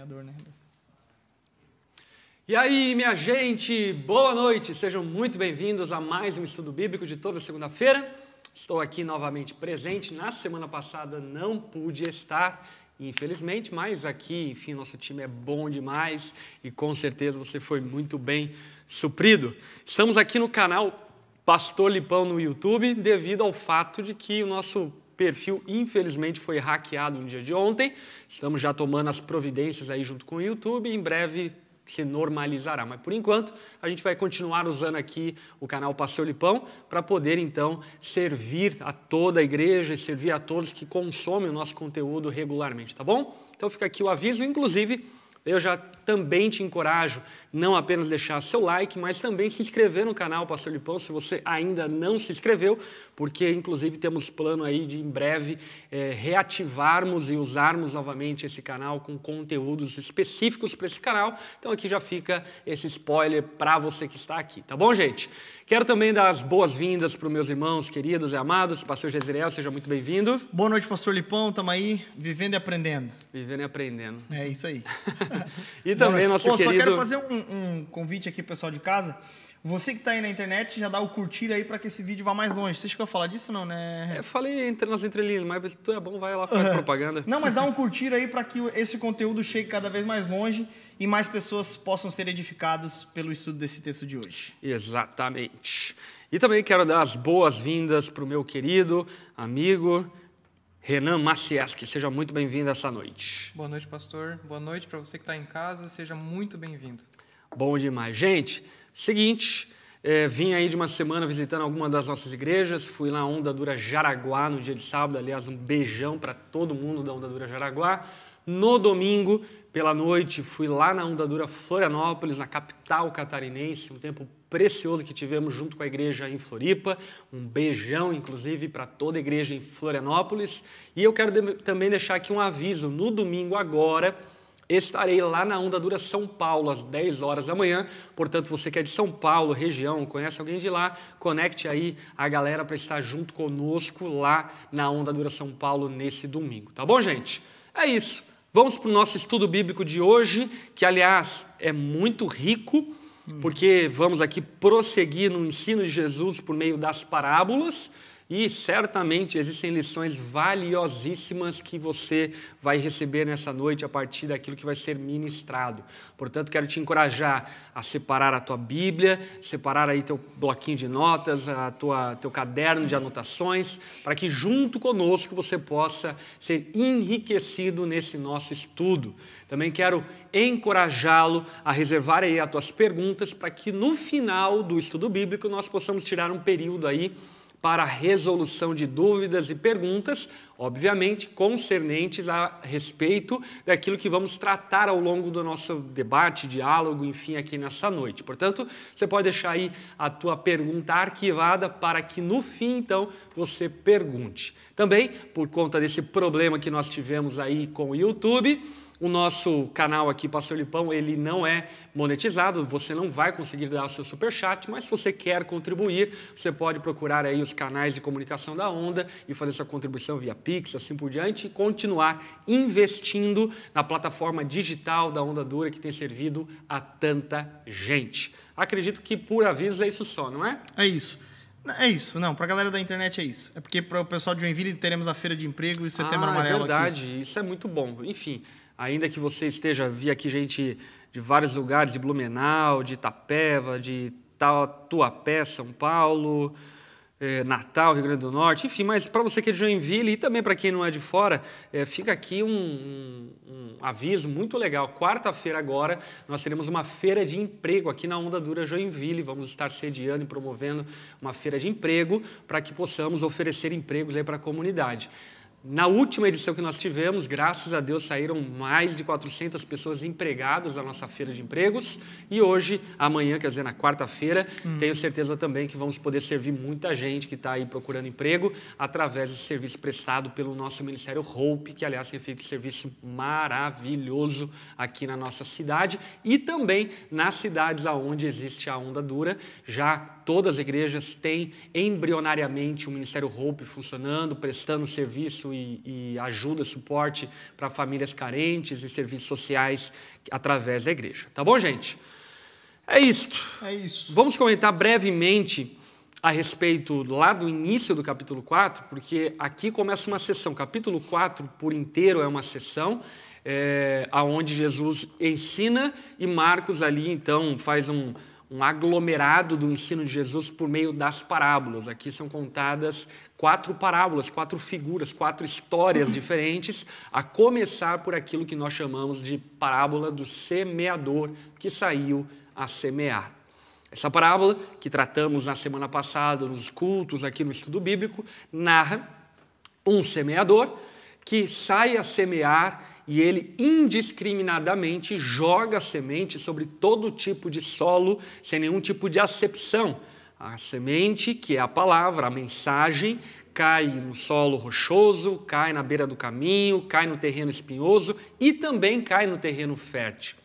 sonhador, né? E aí, minha gente, boa noite! Sejam muito bem-vindos a mais um estudo bíblico de toda segunda-feira. Estou aqui novamente presente. Na semana passada não pude estar, infelizmente, mas aqui, enfim, nosso time é bom demais e com certeza você foi muito bem suprido. Estamos aqui no canal Pastor Lipão no YouTube devido ao fato de que o nosso perfil, infelizmente, foi hackeado no dia de ontem. Estamos já tomando as providências aí junto com o YouTube e em breve se normalizará. Mas, por enquanto, a gente vai continuar usando aqui o canal Pastor Lipão para poder, então, servir a toda a igreja e servir a todos que consomem o nosso conteúdo regularmente, tá bom? Então, fica aqui o aviso. Inclusive, eu já também te encorajo não apenas deixar seu like, mas também se inscrever no canal Pastor Lipão, se você ainda não se inscreveu, porque inclusive temos plano aí de em breve reativarmos e usarmos novamente esse canal com conteúdos específicos para esse canal. Então aqui já fica esse spoiler para você que está aqui, tá bom, gente? Quero também dar as boas-vindas para os meus irmãos queridos e amados. Pastor Jezreel, seja muito bem-vindo. Boa noite, Pastor Lipão. Estamos aí, vivendo e aprendendo. Vivendo e aprendendo. É isso aí. E também nosso querido... Só quero fazer um convite aqui, pessoal de casa. Você que está aí na internet, já dá o curtir aí para que esse vídeo vá mais longe. Você chegou a falar disso, não, né? Eu falei nas entrelinhas, mas tu é bom, vai lá, faz propaganda. Não, mas dá um curtir aí para que esse conteúdo chegue cada vez mais longe e mais pessoas possam ser edificadas pelo estudo desse texto de hoje. Exatamente. E também quero dar as boas-vindas para o meu querido amigo Renan Macieski. Seja muito bem-vindo essa noite. Boa noite, pastor. Boa noite para você que está em casa. Seja muito bem-vindo. Bom demais. Gente, seguinte, vim aí de uma semana visitando alguma das nossas igrejas. Fui lá na Onda Dura Jaraguá no dia de sábado. Aliás, um beijão para todo mundo da Onda Dura Jaraguá. No domingo, pela noite, fui lá na Onda Dura Florianópolis, na capital catarinense. Um tempo precioso que tivemos junto com a igreja em Floripa. Um beijão, inclusive, para toda a igreja em Florianópolis. E eu quero também deixar aqui um aviso. No domingo agora, estarei lá na Onda Dura São Paulo, às 10 horas da manhã. Portanto, você que é de São Paulo, região, conhece alguém de lá, conecte aí a galera para estar junto conosco lá na Onda Dura São Paulo nesse domingo. Tá bom, gente? É isso. Vamos para o nosso estudo bíblico de hoje, que, aliás, é muito rico, porque vamos aqui prosseguir no ensino de Jesus por meio das parábolas e certamente existem lições valiosíssimas que você vai receber nessa noite a partir daquilo que vai ser ministrado. Portanto, quero te encorajar a separar a tua Bíblia, separar aí teu bloquinho de notas, teu caderno de anotações, para que junto conosco você possa ser enriquecido nesse nosso estudo. Também quero encorajá-lo a reservar aí as tuas perguntas para que no final do estudo bíblico nós possamos tirar um período aí para a resolução de dúvidas e perguntas, obviamente concernentes a respeito daquilo que vamos tratar ao longo do nosso debate, diálogo, enfim, aqui nessa noite. Portanto, você pode deixar aí a tua pergunta arquivada para que no fim, então, você pergunte. Também, por conta desse problema que nós tivemos aí com o YouTube, o nosso canal aqui, Pastor Lipão, ele não é monetizado, você não vai conseguir dar o seu superchat, mas se você quer contribuir, você pode procurar aí os canais de comunicação da Onda e fazer sua contribuição via Pix, assim por diante, e continuar investindo na plataforma digital da Onda Dura que tem servido a tanta gente. Acredito que por aviso é isso só, não é? É isso. É isso, não, para a galera da internet é isso. É porque para o pessoal de Joinville teremos a Feira de Emprego e o Setembro Amarelo aqui. É verdade, isso é muito bom. Enfim, ainda que você esteja, vi aqui gente de vários lugares, de Blumenau, de Itapeva, de Tatuapé, São Paulo, Natal, Rio Grande do Norte, enfim, mas para você que é de Joinville e também para quem não é de fora, fica aqui um aviso muito legal. Quarta-feira agora nós teremos uma feira de emprego aqui na Onda Dura Joinville. Vamos estar sediando e promovendo uma feira de emprego para que possamos oferecer empregos aí para a comunidade. Na última edição que nós tivemos, graças a Deus, saíram mais de 400 pessoas empregadas da nossa feira de empregos. E hoje, amanhã, quer dizer, na quarta-feira, tenho certeza também que vamos poder servir muita gente que está aí procurando emprego através desse serviço prestado pelo nosso Ministério Hope, que, aliás, tem feito um serviço maravilhoso aqui na nossa cidade e também nas cidades onde existe a Onda Dura. Já todas as igrejas têm embrionariamente o Ministério Hope funcionando, prestando serviço e ajuda, suporte para famílias carentes e serviços sociais através da igreja. Tá bom, gente? É isto. É isso. Vamos comentar brevemente a respeito lá do início do capítulo 4, porque aqui começa uma sessão. Capítulo 4 por inteiro é uma sessão aonde Jesus ensina e Marcos ali então faz um aglomerado do ensino de Jesus por meio das parábolas. Aqui são contadas 4 parábolas, 4 figuras, 4 histórias diferentes, a começar por aquilo que nós chamamos de parábola do semeador que saiu a semear. Essa parábola, que tratamos na semana passada nos cultos aqui no estudo bíblico, narra um semeador que sai a semear e ele indiscriminadamente joga a semente sobre todo tipo de solo, sem nenhum tipo de acepção. A semente, que é a palavra, a mensagem, cai no solo rochoso, cai na beira do caminho, cai no terreno espinhoso e também cai no terreno fértil.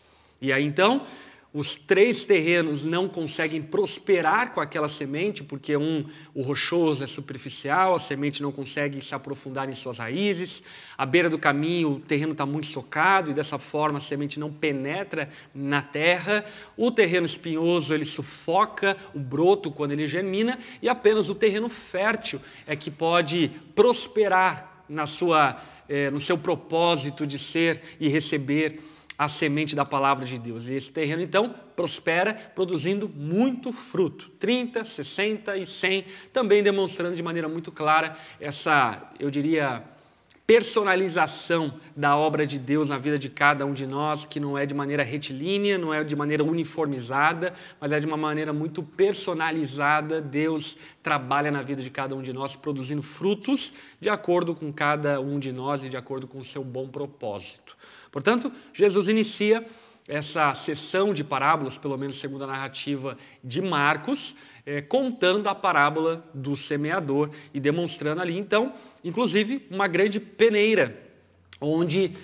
E aí então, os 3 terrenos não conseguem prosperar com aquela semente, porque o rochoso é superficial, a semente não consegue se aprofundar em suas raízes. À beira do caminho, o terreno está muito socado e dessa forma a semente não penetra na terra. O terreno espinhoso, ele sufoca o broto quando ele germina e apenas o terreno fértil é que pode prosperar no seu propósito de ser e receber a semente da palavra de Deus. E esse terreno, então, prospera, produzindo muito fruto. 30, 60 e 100, também demonstrando de maneira muito clara essa, eu diria, personalização da obra de Deus na vida de cada um de nós, que não é de maneira retilínea, não é de maneira uniformizada, mas é de uma maneira muito personalizada. Deus trabalha na vida de cada um de nós, produzindo frutos de acordo com cada um de nós e de acordo com o seu bom propósito. Portanto, Jesus inicia essa sessão de parábolas, pelo menos segundo a narrativa de Marcos, contando a parábola do semeador e demonstrando ali, então, inclusive, uma grande peneira, onde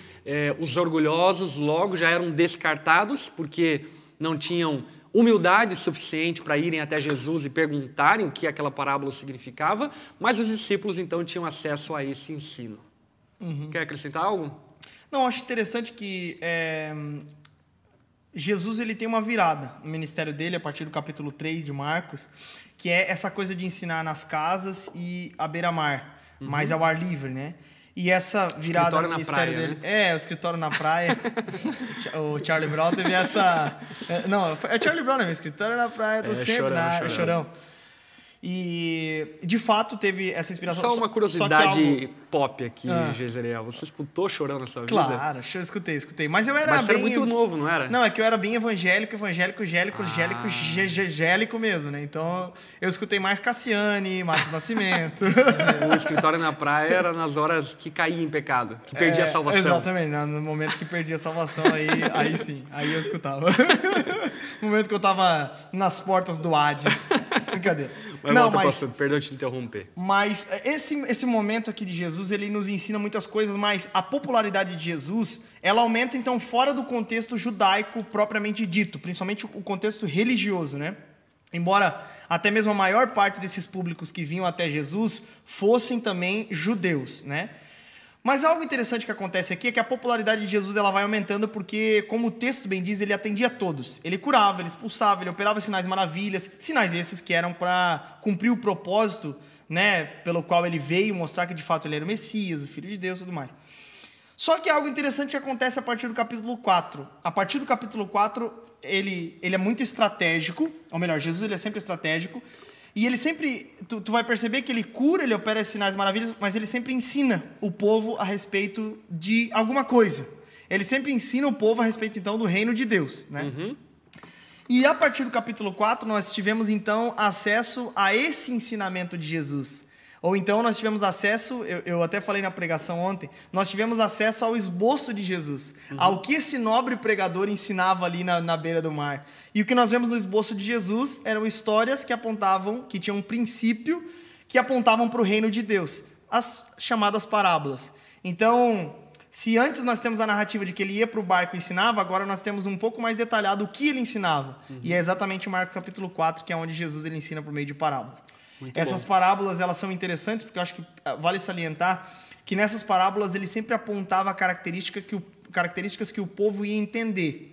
os orgulhosos logo já eram descartados, porque não tinham humildade suficiente para irem até Jesus e perguntarem o que aquela parábola significava, mas os discípulos, então, tinham acesso a esse ensino. Quer acrescentar algo? Não, acho interessante que Jesus ele tem uma virada no ministério dele, a partir do capítulo 3 de Marcos, que é essa coisa de ensinar nas casas e à beira-mar, mais ao ar livre, né? E essa virada no ministério dele... Né? O escritório na praia. O Charlie Brown teve essa... Não, é Charlie Brown, né? O escritório na praia, tô sempre chorão. E, de fato, teve essa inspiração. Só uma curiosidade pop aqui, Jezreel. Você escutou Chorão na sua vida? Claro, eu escutei. Mas eu era bem... muito novo, não era? Não, é que eu era bem evangélico mesmo, né? Então, eu escutei mais Cassiane, Marcos Nascimento. O escritório na praia era nas horas que caía em pecado, que perdia a salvação. Exatamente, no momento que perdia a salvação, aí sim, aí eu escutava. No momento que eu tava nas portas do Hades. Brincadeira. Perdão te interromper. Mas esse momento aqui de Jesus, ele nos ensina muitas coisas, mas a popularidade de Jesus, ela aumenta então fora do contexto judaico propriamente dito, principalmente o contexto religioso, né? Embora até mesmo a maior parte desses públicos que vinham até Jesus fossem também judeus, né? Mas algo interessante que acontece aqui é que a popularidade de Jesus ela vai aumentando porque, como o texto bem diz, ele atendia a todos. Ele curava, ele expulsava, ele operava sinais maravilhas, sinais esses que eram para cumprir o propósito, né, pelo qual ele veio, mostrar que de fato ele era o Messias, o Filho de Deus e tudo mais. Só que algo interessante que acontece a partir do capítulo 4. A partir do capítulo 4, ele é muito estratégico, ou melhor, Jesus ele é sempre estratégico, e ele sempre, tu vai perceber que ele cura, ele opera sinais maravilhosos, mas ele sempre ensina o povo a respeito de alguma coisa. Ele sempre ensina o povo a respeito, então, do reino de Deus, né? E a partir do capítulo 4, nós tivemos, então, acesso a esse ensinamento de Jesus. Ou então nós tivemos acesso, eu até falei na pregação ontem, nós tivemos acesso ao esboço de Jesus, ao que esse nobre pregador ensinava ali na beira do mar. E o que nós vemos no esboço de Jesus eram histórias que apontavam, que tinham um princípio, que apontavam para o reino de Deus, as chamadas parábolas. Então, se antes nós temos a narrativa de que ele ia para o barco e ensinava, agora nós temos um pouco mais detalhado o que ele ensinava. E é exatamente Marcos capítulo 4, que é onde Jesus ele ensina por meio de parábolas. Essas parábolas, elas são interessantes porque eu acho que vale salientar que nessas parábolas ele sempre apontava características que o povo ia entender.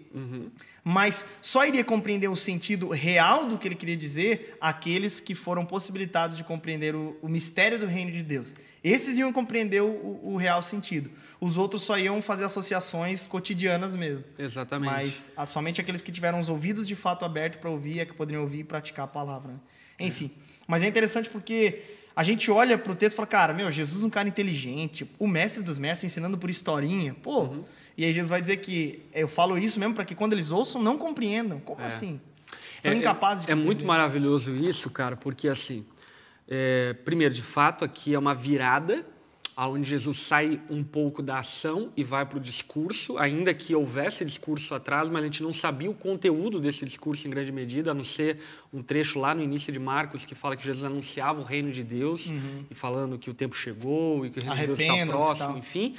Mas só iria compreender o sentido real do que ele queria dizer aqueles que foram possibilitados de compreender o mistério do reino de Deus. Esses iam compreender o real sentido. Os outros só iam fazer associações cotidianas mesmo. Exatamente. Mas somente aqueles que tiveram os ouvidos de fato abertos para ouvir é que poderiam ouvir e praticar a palavra. Né? Enfim, mas é interessante porque a gente olha para o texto e fala, cara, Jesus é um cara inteligente, o mestre dos mestres ensinando por historinha, pô... E aí Jesus vai dizer que eu falo isso mesmo para que quando eles ouçam, não compreendam. Como assim? São incapazes de compreender. É muito maravilhoso isso, cara, porque assim, primeiro, de fato, aqui é uma virada, onde Jesus sai um pouco da ação e vai para o discurso, ainda que houvesse discurso atrás, mas a gente não sabia o conteúdo desse discurso em grande medida, a não ser um trecho lá no início de Marcos que fala que Jesus anunciava o reino de Deus, e falando que o tempo chegou e que o reino de Deus está próximo, enfim...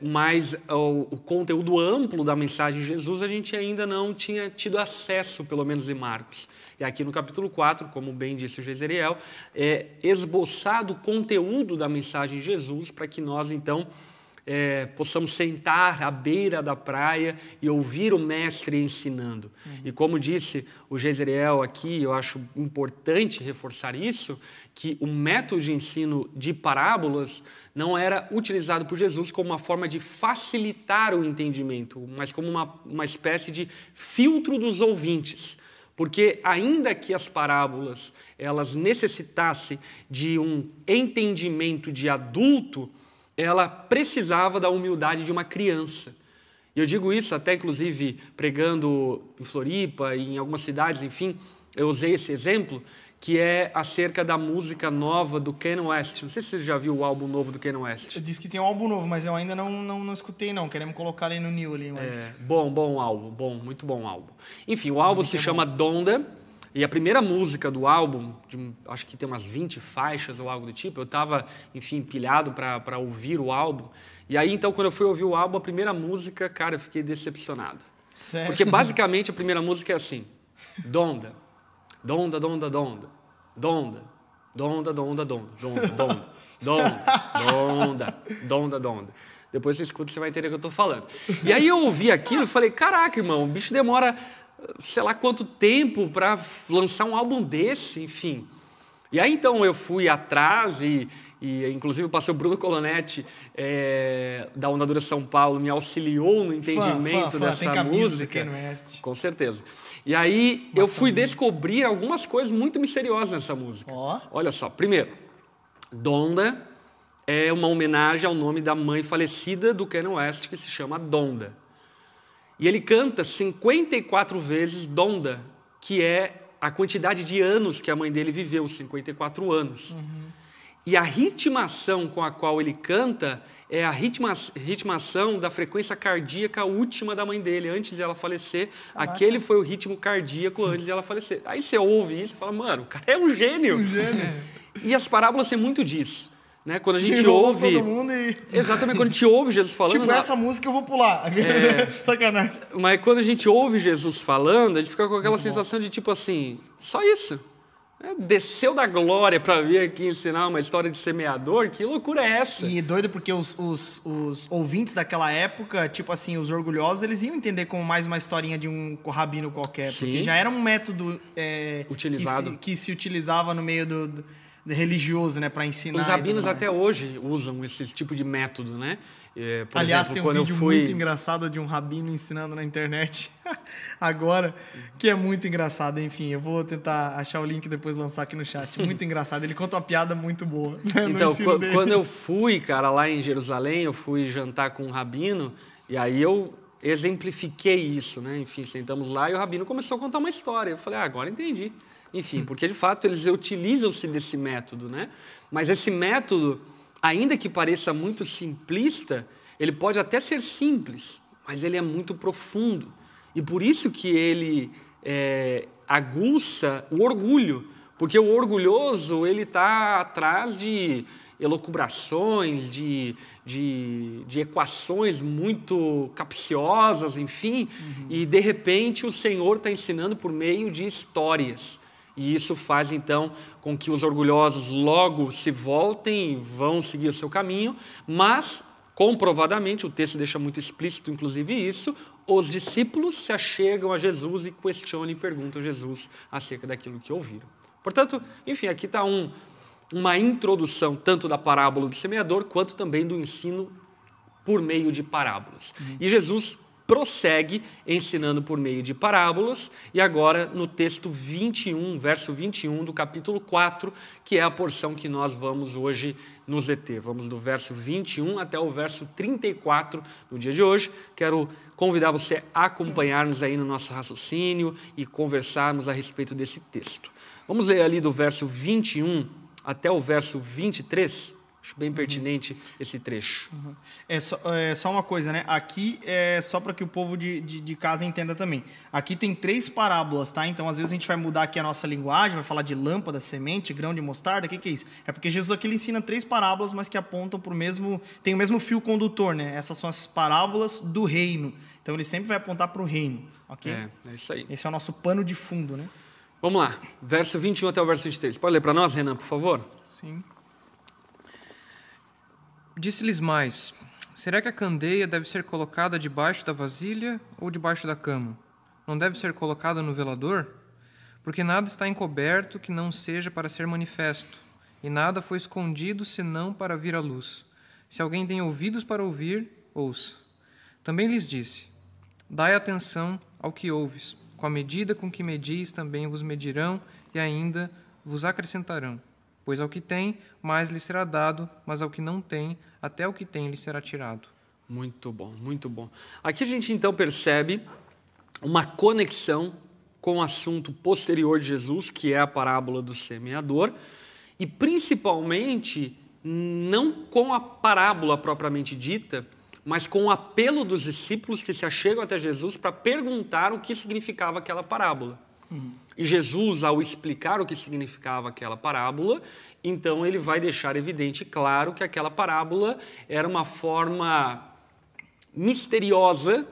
mas o conteúdo amplo da mensagem de Jesus a gente ainda não tinha tido acesso, pelo menos em Marcos. E aqui no capítulo 4, como bem disse o Jezreel, é esboçado o conteúdo da mensagem de Jesus para que nós, então, possamos sentar à beira da praia e ouvir o mestre ensinando. E como disse o Jezreel aqui, eu acho importante reforçar isso, que o método de ensino de parábolas não era utilizado por Jesus como uma forma de facilitar o entendimento, mas como uma espécie de filtro dos ouvintes. Porque ainda que as parábolas elas necessitassem de um entendimento de adulto, ela precisava da humildade de uma criança. E eu digo isso até, inclusive, pregando em Floripa e em algumas cidades, enfim, eu usei esse exemplo, que é acerca da música nova do Kanye West. Não sei se você já viu o álbum novo do Kanye West. Eu disse que tem um álbum novo, mas eu ainda não escutei, não. Queremos colocar ali no New ali, mas... Bom álbum, muito bom álbum. Enfim, o álbum se chama Donda, e a primeira música do álbum, acho que tem umas 20 faixas ou algo do tipo, eu estava, enfim, pilhado para ouvir o álbum. E aí, então, quando eu fui ouvir o álbum, a primeira música, cara, eu fiquei decepcionado. Sério? Porque, basicamente, a primeira música é assim, Donda. Donda, donda, donda, donda, donda, donda, donda, donda, donda, donda, donda, donda. Depois você escuta, você vai entender o que eu estou falando. E aí eu ouvi aquilo e falei, caraca, irmão, o bicho demora, sei lá quanto tempo para lançar um álbum desse, enfim. E aí então eu fui atrás e inclusive o pastor Bruno Colonetti, da Onda Dura São Paulo, me auxiliou no entendimento dessa tem camisa música. Do Kanye West. Com certeza. E aí eu fui descobrir algumas coisas muito misteriosas nessa música. Olha só, primeiro, Donda é uma homenagem ao nome da mãe falecida do Kanye West, que se chama Donda. E ele canta 54 vezes Donda, que é a quantidade de anos que a mãe dele viveu, 54 anos. E a ritmação com a qual ele canta é a ritmação da frequência cardíaca última da mãe dele, antes de ela falecer. Caraca. Aquele foi o ritmo cardíaco antes de ela falecer. Aí você ouve isso e fala, mano, o cara é um gênio. E as parábolas têm muito disso. Né? Quando a gente ouve... todo mundo e... Exatamente, quando a gente ouve Jesus falando... Tipo, essa música eu vou pular. Sacanagem. Mas quando a gente ouve Jesus falando, a gente fica com aquela sensação de tipo assim, só isso. Desceu da glória para vir aqui ensinar uma história de semeador, que loucura é essa? E doido porque os ouvintes daquela época, tipo assim, os orgulhosos, eles iam entender como mais uma historinha de um rabino qualquer, Sim. Porque já era um método utilizado. Que se utilizava no meio do religioso, né, para ensinar. Os rabinos até hoje usam esse tipo de método, né? Por Aliás, exemplo, tem um vídeo muito engraçado de um rabino ensinando na internet agora, que é muito engraçado. Enfim, eu vou tentar achar o link e depois lançar aqui no chat. Muito engraçado. Ele conta uma piada muito boa. Né, então, quando eu fui, cara, lá em Jerusalém, eu fui jantar com um rabino e aí eu exemplifiquei isso, né? Enfim, sentamos lá e o rabino começou a contar uma história. Eu falei, agora entendi. Enfim, porque de fato eles utilizam-se desse método, né? Mas esse método, ainda que pareça muito simplista, ele pode até ser simples, mas ele é muito profundo. E por isso que ele aguça o orgulho, porque o orgulhoso ele está atrás de elucubrações, de equações muito capciosas, enfim, e de repente o Senhor está ensinando por meio de histórias. E isso faz, então, com que os orgulhosos logo se voltem e vão seguir o seu caminho, mas, comprovadamente, o texto deixa muito explícito, inclusive, isso, os discípulos se achegam a Jesus e questionam e perguntam a Jesus acerca daquilo que ouviram. Portanto, enfim, aqui está uma introdução tanto da parábola do semeador, quanto também do ensino por meio de parábolas. E Jesus prossegue ensinando por meio de parábolas, e agora no texto 21, verso 21 do capítulo 4, que é a porção que nós vamos hoje nos deter. Vamos do verso 21 até o verso 34 no dia de hoje. Quero convidar você a acompanhar-nos aí no nosso raciocínio e conversarmos a respeito desse texto. Vamos ler ali do verso 21 até o verso 23. Acho bem pertinente esse trecho. É só uma coisa, né? Aqui é só para que o povo de casa entenda também. Aqui tem 3 parábolas, tá? Então, às vezes, a gente vai mudar aqui a nossa linguagem, vai falar de lâmpada, semente, grão de mostarda. O que é isso? É porque Jesus aqui ele ensina 3 parábolas, mas que apontam para o mesmo... Tem o mesmo fio condutor, né? Essas são as parábolas do reino. Então, ele sempre vai apontar para o reino, ok? É isso aí. Esse é o nosso pano de fundo, né? Vamos lá. Verso 21 até o verso 23. Pode ler para nós, Renan, por favor? Sim. Disse-lhes mais: será que a candeia deve ser colocada debaixo da vasilha ou debaixo da cama? Não deve ser colocada no velador? Porque nada está encoberto que não seja para ser manifesto, e nada foi escondido senão para vir à luz. Se alguém tem ouvidos para ouvir, ouça. Também lhes disse: dai atenção ao que ouves. Com a medida com que medis, também vos medirão e ainda vos acrescentarão. Pois ao que tem, mais lhe será dado, mas ao que não tem, até o que tem lhe será tirado. Muito bom, muito bom. Aqui a gente então percebe uma conexão com o assunto posterior de Jesus, que é a parábola do semeador, e principalmente não com a parábola propriamente dita, mas com o apelo dos discípulos que se achegam até Jesus para perguntar o que significava aquela parábola. E Jesus, ao explicar o que significava aquela parábola, então ele vai deixar evidente e claro que aquela parábola era uma forma misteriosa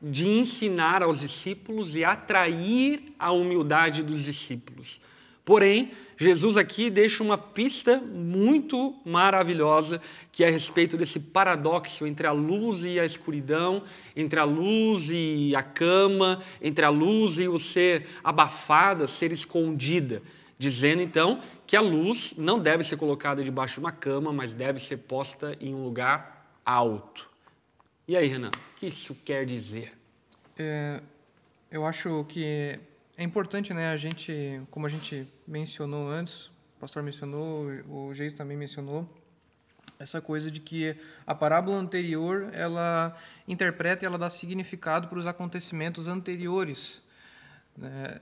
de ensinar aos discípulos e atrair a humildade dos discípulos. Porém, Jesus aqui deixa uma pista muito maravilhosa, que é a respeito desse paradoxo entre a luz e a escuridão, entre a luz e a cama, entre a luz e o ser abafada, ser escondida, dizendo então que a luz não deve ser colocada debaixo de uma cama, mas deve ser posta em um lugar alto. E aí, Renan, o que isso quer dizer? Eu acho que é importante, né, como a gente mencionou antes, o pastor mencionou, o Geis também mencionou, essa coisa de que a parábola anterior, ela interpreta e ela dá significado para os acontecimentos anteriores. Né?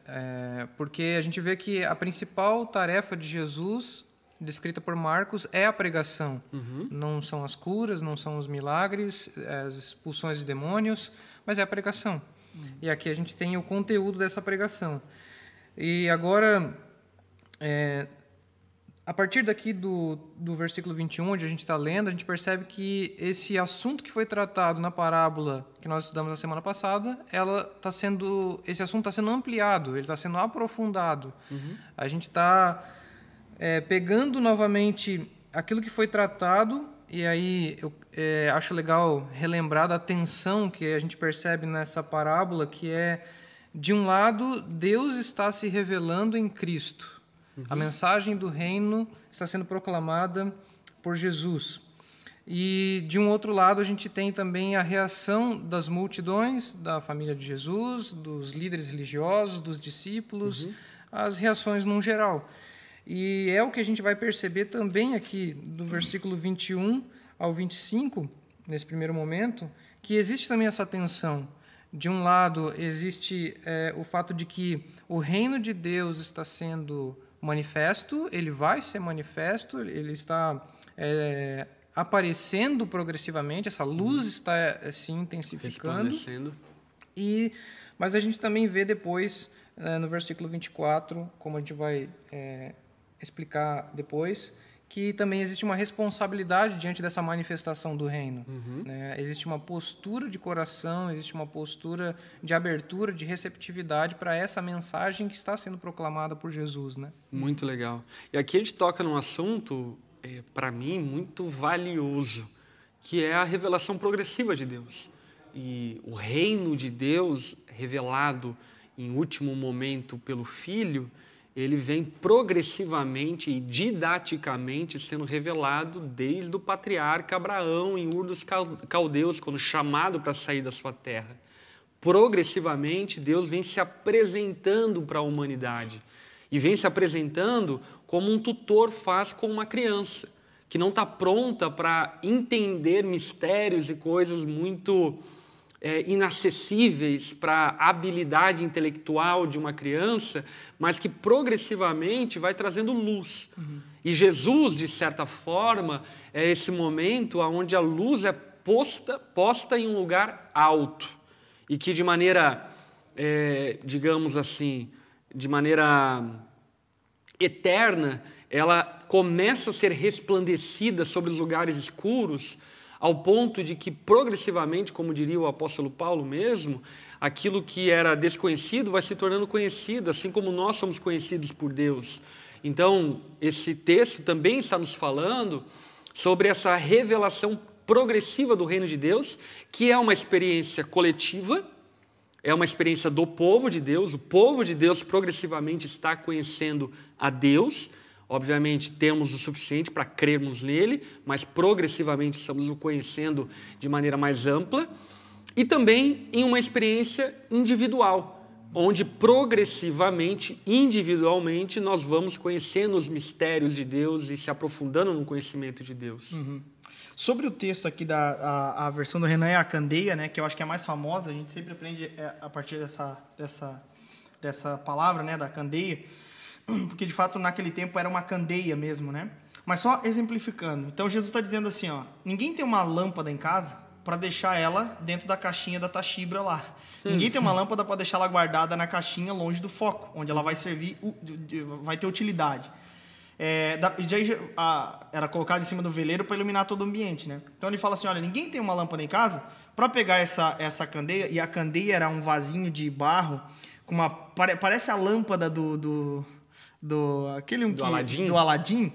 Porque a gente vê que a principal tarefa de Jesus, descrita por Marcos, é a pregação. Não são as curas, não são os milagres, as expulsões de demônios, mas é a pregação. E aqui a gente tem o conteúdo dessa pregação. E agora, a partir daqui do versículo 21, onde a gente está lendo, a gente percebe que esse assunto que foi tratado na parábola que nós estudamos na semana passada, esse assunto está sendo ampliado, ele está sendo aprofundado. A gente está pegando novamente aquilo que foi tratado, e aí eu acho legal relembrar da tensão que a gente percebe nessa parábola, que é, de um lado, Deus está se revelando em Cristo. A mensagem do reino está sendo proclamada por Jesus. E, de um outro lado, a gente tem também a reação das multidões, da família de Jesus, dos líderes religiosos, dos discípulos, as reações num geral. E é o que a gente vai perceber também aqui, do versículo 21 ao 25, nesse primeiro momento, que existe também essa tensão. De um lado, existe o fato de que o reino de Deus está sendo manifesto, ele vai ser manifesto, ele está aparecendo progressivamente, essa luz está se intensificando. Mas a gente também vê depois, no versículo 24, como a gente vai explicar depois, que também existe uma responsabilidade diante dessa manifestação do reino. Né? Existe uma postura de coração, existe uma postura de abertura, de receptividade para essa mensagem que está sendo proclamada por Jesus. Né? Muito legal. E aqui a gente toca num assunto, para mim, muito valioso, que é a revelação progressiva de Deus. E o reino de Deus, revelado em último momento pelo Filho, ele vem progressivamente e didaticamente sendo revelado desde o patriarca Abraão em Ur dos Caldeus, quando chamado para sair da sua terra. Progressivamente, Deus vem se apresentando para a humanidade e vem se apresentando como um tutor faz com uma criança, que não está pronta para entender mistérios e coisas muito inacessíveis para a habilidade intelectual de uma criança, mas que progressivamente vai trazendo luz. E Jesus, de certa forma, é esse momento onde a luz é posta em um lugar alto e que de maneira, digamos assim, de maneira eterna, ela começa a ser resplandecida sobre os lugares escuros, ao ponto de que, progressivamente, como diria o apóstolo Paulo mesmo, aquilo que era desconhecido vai se tornando conhecido, assim como nós somos conhecidos por Deus. Então, esse texto também está nos falando sobre essa revelação progressiva do reino de Deus, que é uma experiência coletiva, é uma experiência do povo de Deus. O povo de Deus progressivamente está conhecendo a Deus. Obviamente, temos o suficiente para crermos nele, mas progressivamente estamos o conhecendo de maneira mais ampla. E também em uma experiência individual, onde progressivamente, individualmente, nós vamos conhecendo os mistérios de Deus e se aprofundando no conhecimento de Deus. Sobre o texto aqui, a versão do Renan é a candeia, né, que eu acho que é a mais famosa, a gente sempre aprende a partir dessa palavra, né, da candeia, porque de fato naquele tempo era uma candeia mesmo, né? Mas só exemplificando. Então Jesus está dizendo assim, ó, ninguém tem uma lâmpada em casa para deixar ela dentro da caixinha da tachibra lá. Ninguém tem uma lâmpada para deixar ela guardada na caixinha longe do foco, onde ela vai servir, vai ter utilidade. Era colocado em cima do veleiro para iluminar todo o ambiente, né? Então ele fala assim, olha, ninguém tem uma lâmpada em casa para pegar essa candeia, e a candeia era um vasinho de barro com parece a lâmpada do Aladim,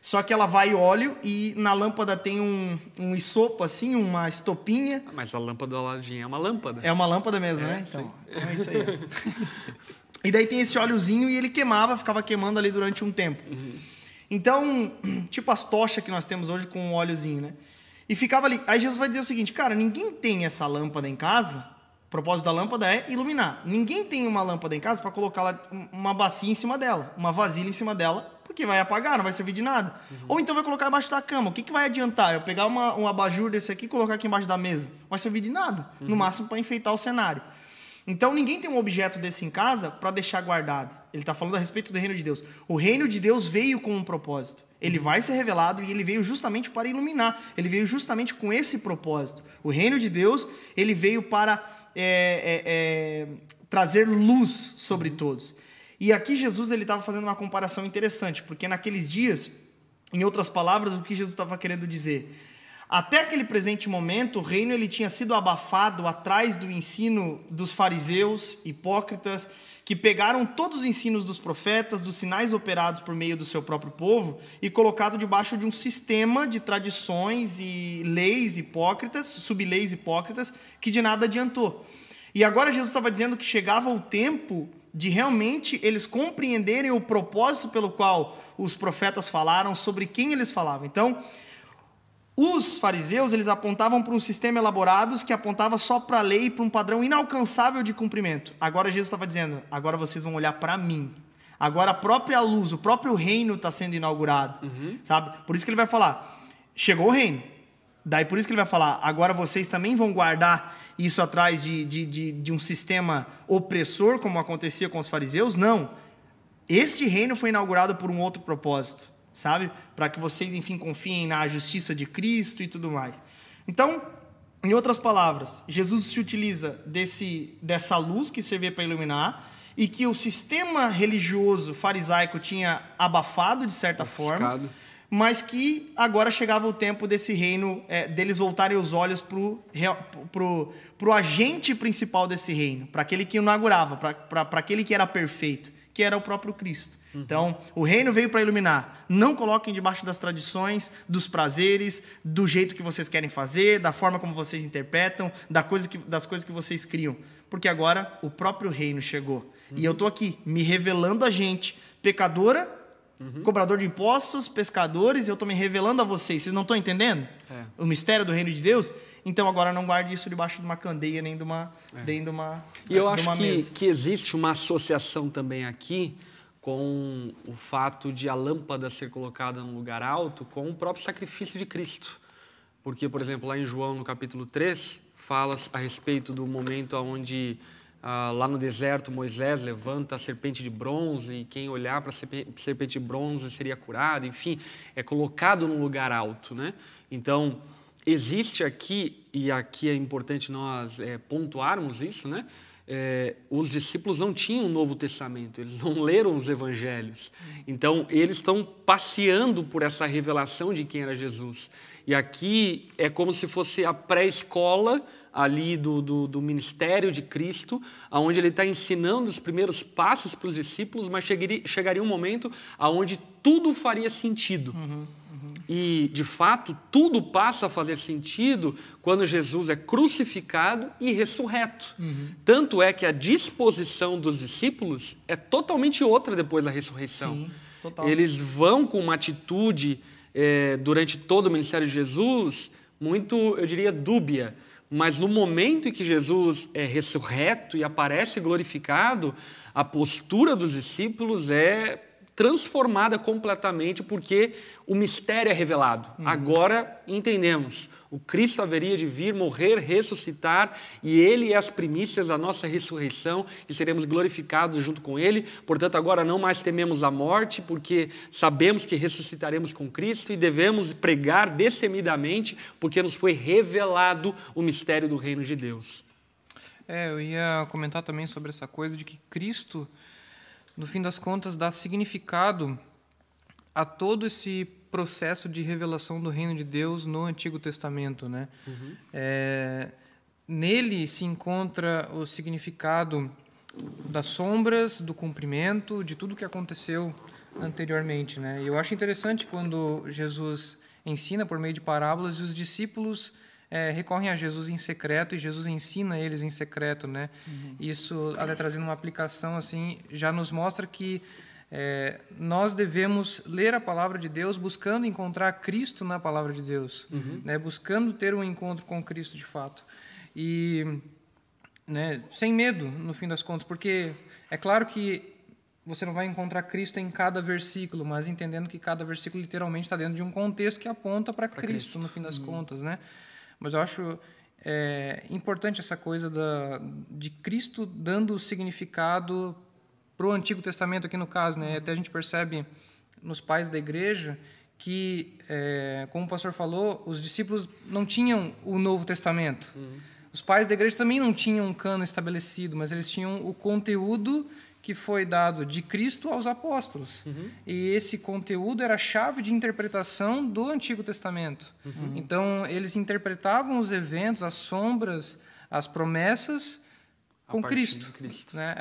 só que ela vai óleo e na lâmpada tem um isopo assim, uma estopinha. Mas a lâmpada do Aladim é uma lâmpada. É uma lâmpada mesmo, né? Então é isso aí. E daí tem esse óleozinho e ele ficava queimando ali durante um tempo. Então, tipo as tochas que nós temos hoje com o óleozinho, né? E ficava ali. Aí Jesus vai dizer o seguinte, cara, ninguém tem essa lâmpada em casa. O propósito da lâmpada é iluminar. Ninguém tem uma lâmpada em casa para colocar lá uma bacia em cima dela, uma vasilha em cima dela, porque vai apagar, não vai servir de nada. Ou então vai colocar embaixo da cama. O que vai adiantar? Eu pegar um abajur desse aqui e colocar aqui embaixo da mesa. Não vai servir de nada. No máximo para enfeitar o cenário. Então ninguém tem um objeto desse em casa para deixar guardado. Ele está falando a respeito do reino de Deus. O reino de Deus veio com um propósito. Ele vai ser revelado e ele veio justamente para iluminar. Ele veio justamente com esse propósito. O reino de Deus, ele veio para trazer luz sobre todos. E aqui Jesus estava fazendo uma comparação interessante, porque naqueles dias, em outras palavras, o que Jesus estava querendo dizer? Até aquele presente momento, o reino ele tinha sido abafado atrás do ensino dos fariseus, hipócritas, que pegaram todos os ensinos dos profetas, dos sinais operados por meio do seu próprio povo e colocado debaixo de um sistema de tradições e leis hipócritas, subleis hipócritas, que de nada adiantou. E agora Jesus estava dizendo que chegava o tempo de realmente eles compreenderem o propósito pelo qual os profetas falaram, sobre quem eles falavam. Então, os fariseus, eles apontavam para um sistema elaborado que apontava só para a lei, para um padrão inalcançável de cumprimento. Agora Jesus estava dizendo, agora vocês vão olhar para mim. Agora a própria luz, o próprio reino está sendo inaugurado. Sabe? Por isso que ele vai falar, chegou o reino. Daí por isso que ele vai falar, agora vocês também vão guardar isso atrás de um sistema opressor, como acontecia com os fariseus? Não. Este reino foi inaugurado por um outro propósito. Sabe? Para que vocês, enfim, confiem na justiça de Cristo e tudo mais. Então, em outras palavras, Jesus se utiliza dessa luz que servia para iluminar e que o sistema religioso farisaico tinha abafado de certa forma, mas que agora chegava o tempo desse reino, deles voltarem os olhos pro agente principal desse reino, para aquele que inaugurava, para aquele que era perfeito, que era o próprio Cristo. Então, o reino veio para iluminar. Não coloquem debaixo das tradições, dos prazeres, do jeito que vocês querem fazer, da forma como vocês interpretam, das coisas que vocês criam. Porque agora o próprio reino chegou. E eu estou aqui me revelando a gente, pecadora, cobrador de impostos, pescadores, eu estou me revelando a vocês. Vocês não estão entendendo o mistério do reino de Deus? Então agora não guarde isso debaixo de uma candeia, nem de uma E eu acho mesa. que existe uma associação também aqui com o fato de a lâmpada ser colocada num lugar alto com o próprio sacrifício de Cristo. Porque, por exemplo, lá em João, no capítulo 3, fala a respeito do momento onde, lá no deserto, Moisés levanta a serpente de bronze e quem olhar para a serpente de bronze seria curado. Enfim, é colocado num lugar alto, né? Então, existe aqui, e aqui é importante nós pontuarmos isso, né? Os discípulos não tinham o Novo Testamento, eles não leram os Evangelhos. Então, eles estão passeando por essa revelação de quem era Jesus. E aqui é como se fosse a pré-escola ali do ministério de Cristo, onde ele está ensinando os primeiros passos para os discípulos, mas chegaria um momento onde tudo faria sentido. E, de fato, tudo passa a fazer sentido quando Jesus é crucificado e ressurreto. Tanto é que a disposição dos discípulos é totalmente outra depois da ressurreição. Sim, total. Eles vão com uma atitude, durante todo o ministério de Jesus, muito, eu diria, dúbia. Mas no momento em que Jesus é ressurreto e aparece glorificado, a postura dos discípulos é transformada completamente, porque o mistério é revelado. Agora entendemos. O Cristo haveria de vir, morrer, ressuscitar, e Ele é as primícias da nossa ressurreição, e seremos glorificados junto com Ele. Portanto, agora não mais tememos a morte, porque sabemos que ressuscitaremos com Cristo, e devemos pregar destemidamente, porque nos foi revelado o mistério do reino de Deus. Eu ia comentar também sobre essa coisa de que Cristo, no fim das contas, dá significado a todo esse processo de revelação do reino de Deus no Antigo Testamento, né? Nele se encontra o significado das sombras, do cumprimento, de tudo que aconteceu anteriormente, né? E eu acho interessante quando Jesus ensina por meio de parábolas e os discípulos recorrem a Jesus em secreto e Jesus ensina eles em secreto, né? Isso, até trazendo uma aplicação assim, já nos mostra que nós devemos ler a palavra de Deus buscando encontrar Cristo na palavra de Deus, né? Buscando ter um encontro com Cristo de fato. E, né, sem medo, no fim das contas, porque é claro que você não vai encontrar Cristo em cada versículo, mas entendendo que cada versículo literalmente está dentro de um contexto que aponta para Cristo, no fim das contas, né? Mas eu acho importante essa coisa de Cristo dando significado para o Antigo Testamento, aqui no caso, né? Até a gente percebe nos pais da igreja que, como o pastor falou, os discípulos não tinham o Novo Testamento. Os pais da igreja também não tinham um cano estabelecido, mas eles tinham o conteúdo que foi dado de Cristo aos apóstolos. E esse conteúdo era a chave de interpretação do Antigo Testamento. Então, eles interpretavam os eventos, as sombras, as promessas com Cristo. Né?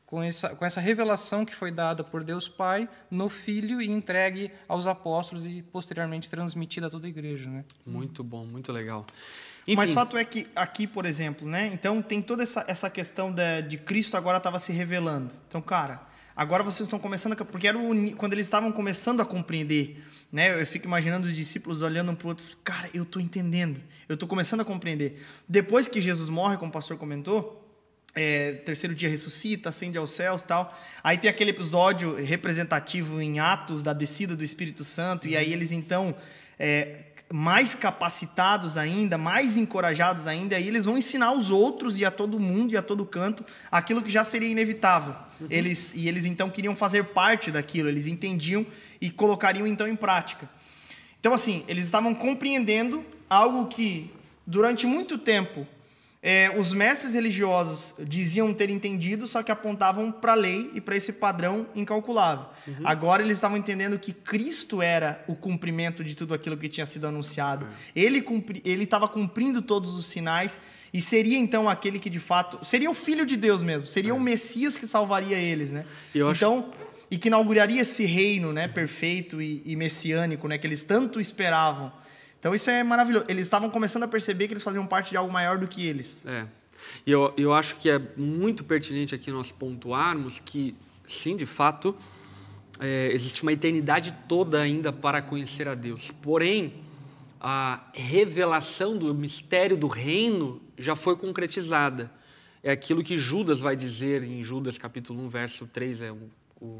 Com essa revelação que foi dada por Deus Pai no Filho e entregue aos apóstolos e, posteriormente, transmitida a toda a igreja. Né? Muito bom, muito legal. Enfim. Mas fato é que aqui, por exemplo, né? Então tem toda essa questão de Cristo agora estava se revelando. Então, cara, agora vocês estão começando... Porque era quando eles estavam começando a compreender, né? Eu fico imaginando os discípulos olhando um para o outro. Cara, eu estou entendendo. Eu estou começando a compreender. Depois que Jesus morre, como o pastor comentou, terceiro dia ressuscita, ascende aos céus e tal. Aí tem aquele episódio representativo em Atos da descida do Espírito Santo. E aí eles, então... mais capacitados ainda, mais encorajados ainda, aí eles vão ensinar aos outros e a todo mundo e a todo canto aquilo que já seria inevitável. Eles então queriam fazer parte daquilo, eles entendiam e colocariam então em prática. Então assim, eles estavam compreendendo algo que durante muito tempo os mestres religiosos diziam ter entendido, só que apontavam para a lei e para esse padrão incalculável. Agora eles estavam entendendo que Cristo era o cumprimento de tudo aquilo que tinha sido anunciado. Ele estava cumprindo todos os sinais e seria então aquele que de fato... Seria o Filho de Deus mesmo, seria o Messias que salvaria eles, né? E que inauguraria esse reino, né, perfeito e messiânico, né, que eles tanto esperavam. Então isso é maravilhoso. Eles estavam começando a perceber que eles faziam parte de algo maior do que eles. E eu acho que é muito pertinente aqui nós pontuarmos que, sim, de fato, existe uma eternidade toda ainda para conhecer a Deus. Porém, a revelação do mistério do reino já foi concretizada. É aquilo que Judas vai dizer em Judas capítulo 1, verso 3,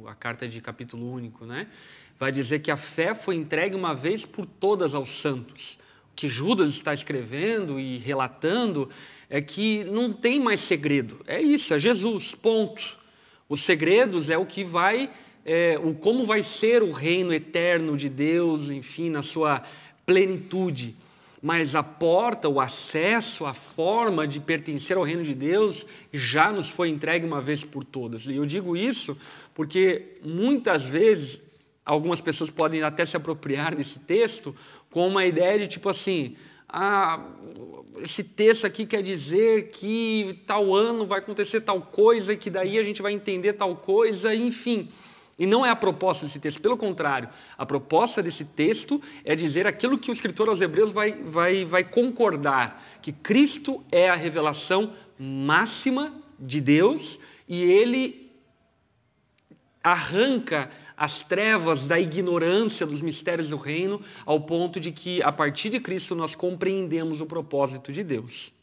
a carta de capítulo único, né? Vai dizer que a fé foi entregue uma vez por todas aos santos. O que Judas está escrevendo e relatando é que não tem mais segredo. É isso, é Jesus, ponto. Os segredos é o que como vai ser o reino eterno de Deus, enfim, na sua plenitude. Mas a porta, o acesso, a forma de pertencer ao reino de Deus já nos foi entregue uma vez por todas. E eu digo isso porque muitas vezes algumas pessoas podem até se apropriar desse texto com uma ideia de tipo assim, esse texto aqui quer dizer que tal ano vai acontecer tal coisa e que daí a gente vai entender tal coisa, enfim. E não é a proposta desse texto, pelo contrário, a proposta desse texto é dizer aquilo que o escritor aos Hebreus vai concordar, que Cristo é a revelação máxima de Deus e ele arranca as trevas da ignorância dos mistérios do reino ao ponto de que, a partir de Cristo, nós compreendemos o propósito de Deus.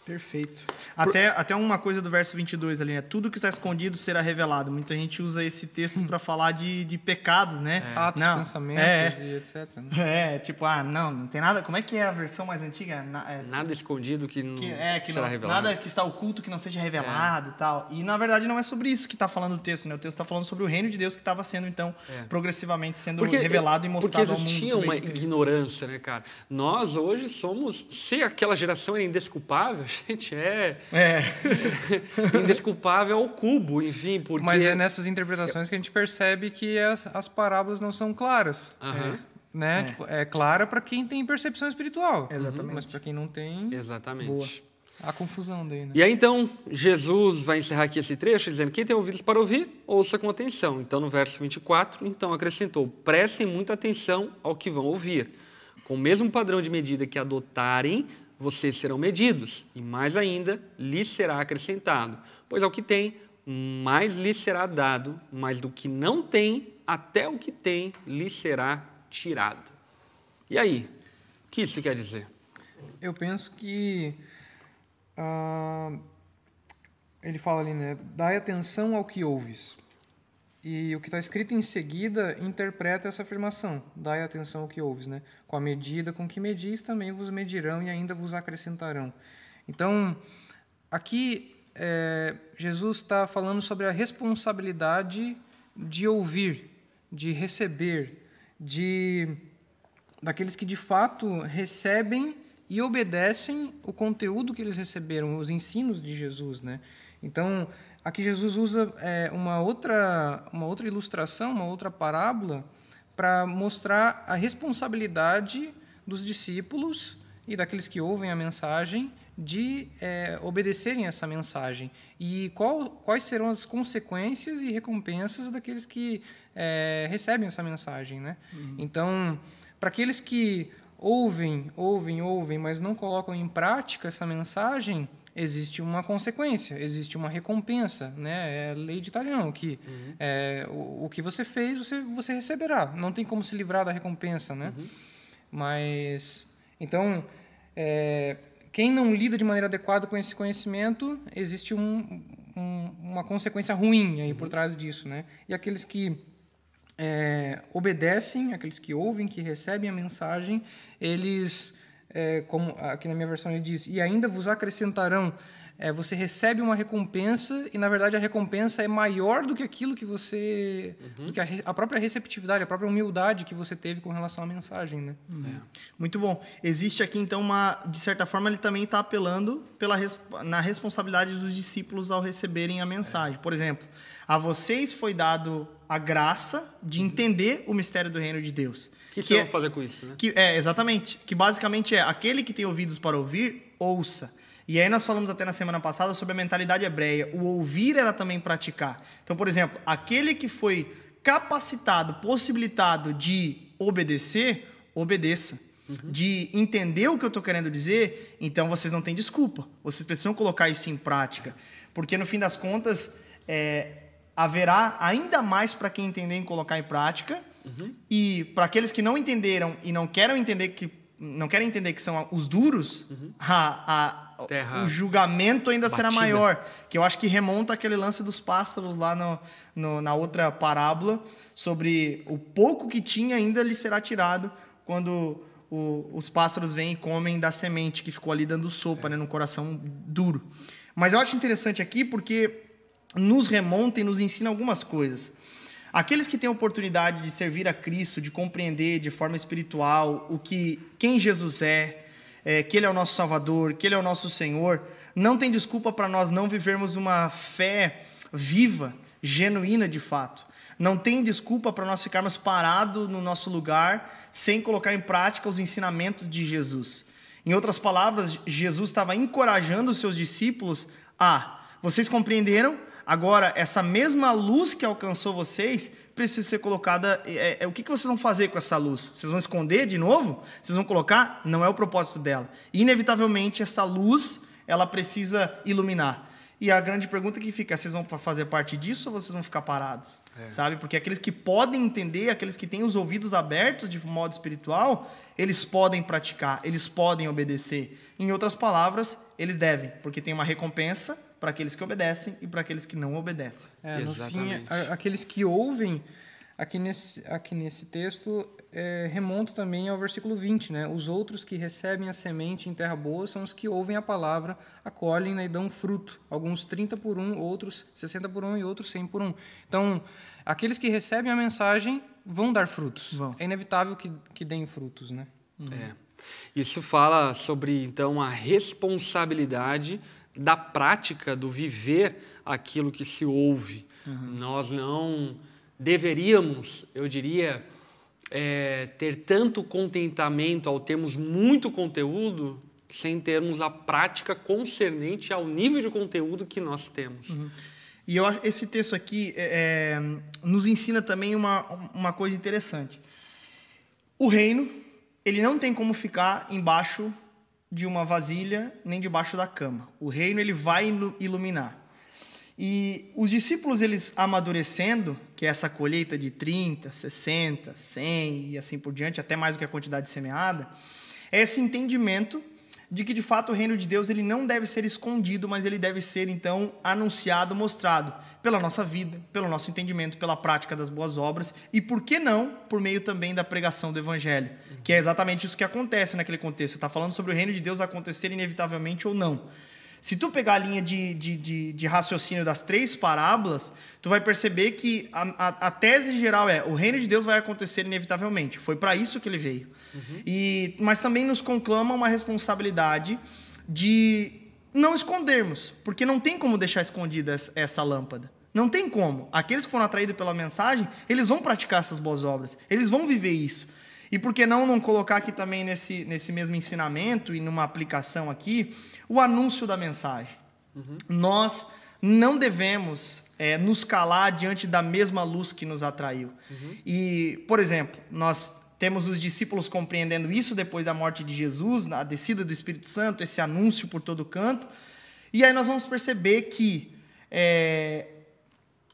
Perfeito. Até uma coisa do verso 22 ali, né? Tudo que está escondido será revelado. Muita gente usa esse texto para falar de pecados, né? Atos, pensamentos e etc. Né? Não tem nada... Como é que é a versão mais antiga? Nada escondido que não será revelado. Nada que está oculto que não seja revelado e tal. E, na verdade, não é sobre isso que está falando o texto, né? O texto está falando sobre o reino de Deus que estava sendo, então, progressivamente sendo revelado e mostrado ao mundo. Porque existia uma ignorância, né, cara? Nós, hoje, somos... Se aquela geração é indesculpável, gente, indesculpável ao cubo, enfim, porque... Mas é nessas interpretações que a gente percebe que as parábolas não são claras. Né? Tipo, é clara para quem tem percepção espiritual. Exatamente. Mas para quem não tem... Exatamente. Boa. A confusão daí, né? E aí, então, Jesus vai encerrar aqui esse trecho dizendo, quem tem ouvidos para ouvir, ouça com atenção. Então, no verso 24, então acrescentou, prestem muita atenção ao que vão ouvir. Com o mesmo padrão de medida que adotarem, vocês serão medidos, e mais ainda, lhes será acrescentado. Pois ao que tem, mais lhes será dado, mas do que não tem, até o que tem, lhes será tirado. E aí, o que isso quer dizer? Eu penso que ele fala ali, né? Dai atenção ao que ouves. E o que está escrito em seguida interpreta essa afirmação. Dai atenção ao que ouves, né? Com a medida com que medis, também vos medirão e ainda vos acrescentarão. Então, aqui Jesus está falando sobre a responsabilidade de ouvir, de receber, daqueles que de fato recebem e obedecem o conteúdo que eles receberam, os ensinos de Jesus, né? Então, aqui Jesus usa uma outra ilustração, uma outra parábola para mostrar a responsabilidade dos discípulos e daqueles que ouvem a mensagem de obedecerem essa mensagem. E quais serão as consequências e recompensas daqueles que recebem essa mensagem, né? Então, para aqueles que ouvem, mas não colocam em prática essa mensagem, existe uma consequência, existe uma recompensa, né? É a lei de Italião, que o que você fez, você receberá. Não tem como se livrar da recompensa, né? Mas, então, quem não lida de maneira adequada com esse conhecimento, existe uma consequência ruim aí por trás disso, né? E aqueles que obedecem, aqueles que ouvem, que recebem a mensagem, eles como aqui na minha versão ele diz, e ainda vos acrescentarão. Você recebe uma recompensa e, na verdade, a recompensa é maior do que aquilo que você... do que a própria receptividade, a própria humildade que você teve com relação à mensagem, né? Muito bom. Existe aqui, então, de certa forma, ele também está apelando na responsabilidade dos discípulos ao receberem a mensagem. Por exemplo, a vocês foi dado a graça de entender o mistério do reino de Deus. O que vocês vão fazer com isso, né? Exatamente. Que basicamente aquele que tem ouvidos para ouvir, ouça. E aí nós falamos até na semana passada sobre a mentalidade hebreia. O ouvir era também praticar. Então, por exemplo, aquele que foi capacitado, possibilitado de obedecer, obedeça. De entender o que eu estou querendo dizer, então vocês não têm desculpa. Vocês precisam colocar isso em prática. Porque, no fim das contas, haverá ainda mais para quem entender em colocar em prática. E para aqueles que não entenderam e não querem entender que são os duros, o julgamento ainda será maior. Que eu acho que remonta aquele lance dos pássaros lá na outra parábola, sobre o pouco que tinha ainda lhe será tirado quando os pássaros vêm e comem da semente que ficou ali dando sopa, né, no coração duro. Mas eu acho interessante aqui porque nos remonta e nos ensina algumas coisas. Aqueles que têm a oportunidade de servir a Cristo, de compreender de forma espiritual quem Jesus que Ele é o nosso Salvador, que Ele é o nosso Senhor, não tem desculpa para nós não vivermos uma fé viva, genuína de fato. Não tem desculpa para nós ficarmos parados no nosso lugar sem colocar em prática os ensinamentos de Jesus. Em outras palavras, Jesus estava encorajando os seus discípulos vocês compreenderam? Agora, essa mesma luz que alcançou vocês precisa ser colocada... o que vocês vão fazer com essa luz? Vocês vão esconder de novo? Vocês vão colocar? Não é o propósito dela. Inevitavelmente, essa luz, ela precisa iluminar. E a grande pergunta que fica, vocês vão fazer parte disso ou vocês vão ficar parados? Sabe? Porque aqueles que podem entender, aqueles que têm os ouvidos abertos de modo espiritual, eles podem praticar, eles podem obedecer. Em outras palavras, eles devem, porque tem uma recompensa para aqueles que obedecem e para aqueles que não obedecem. No fim, aqueles que ouvem, aqui nesse texto, remonta também ao versículo 20, né? Os outros que recebem a semente em terra boa são os que ouvem a palavra, acolhem, né, e dão fruto. Alguns 30 por 1, outros 60 por 1 e outros 100 por 1. Então, aqueles que recebem a mensagem vão dar frutos. É inevitável que deem frutos, né? Isso fala sobre, então, a responsabilidade da prática, do viver aquilo que se ouve. Nós não deveríamos, eu diria, ter tanto contentamento ao termos muito conteúdo sem termos a prática concernente ao nível de conteúdo que nós temos. E eu acho esse texto aqui nos ensina também uma coisa interessante. O reino, ele não tem como ficar embaixo de uma vasilha, nem debaixo da cama. O reino, ele vai iluminar. E os discípulos, eles amadurecendo, que é essa colheita de 30, 60, 100 e assim por diante, até mais do que a quantidade semeada, é esse entendimento de que, de fato, o reino de Deus ele não deve ser escondido, mas ele deve ser, então, anunciado, mostrado pela nossa vida, pelo nosso entendimento, pela prática das boas obras e, por que não, por meio também da pregação do Evangelho, que é exatamente isso que acontece naquele contexto. Está falando sobre o reino de Deus acontecer inevitavelmente ou não. Se tu pegar a linha de raciocínio das 3 parábolas, tu vai perceber que a tese geral o reino de Deus vai acontecer inevitavelmente. Foi para isso que ele veio. Mas também nos conclama uma responsabilidade de não escondermos, porque não tem como deixar escondida essa lâmpada. Não tem como. Aqueles que foram atraídos pela mensagem, eles vão praticar essas boas obras. Eles vão viver isso. E por que não colocar aqui também nesse mesmo ensinamento e numa aplicação aqui, o anúncio da mensagem. Nós não devemos nos calar diante da mesma luz que nos atraiu. E, por exemplo, nós temos os discípulos compreendendo isso depois da morte de Jesus, a descida do Espírito Santo, esse anúncio por todo canto. E aí nós vamos perceber que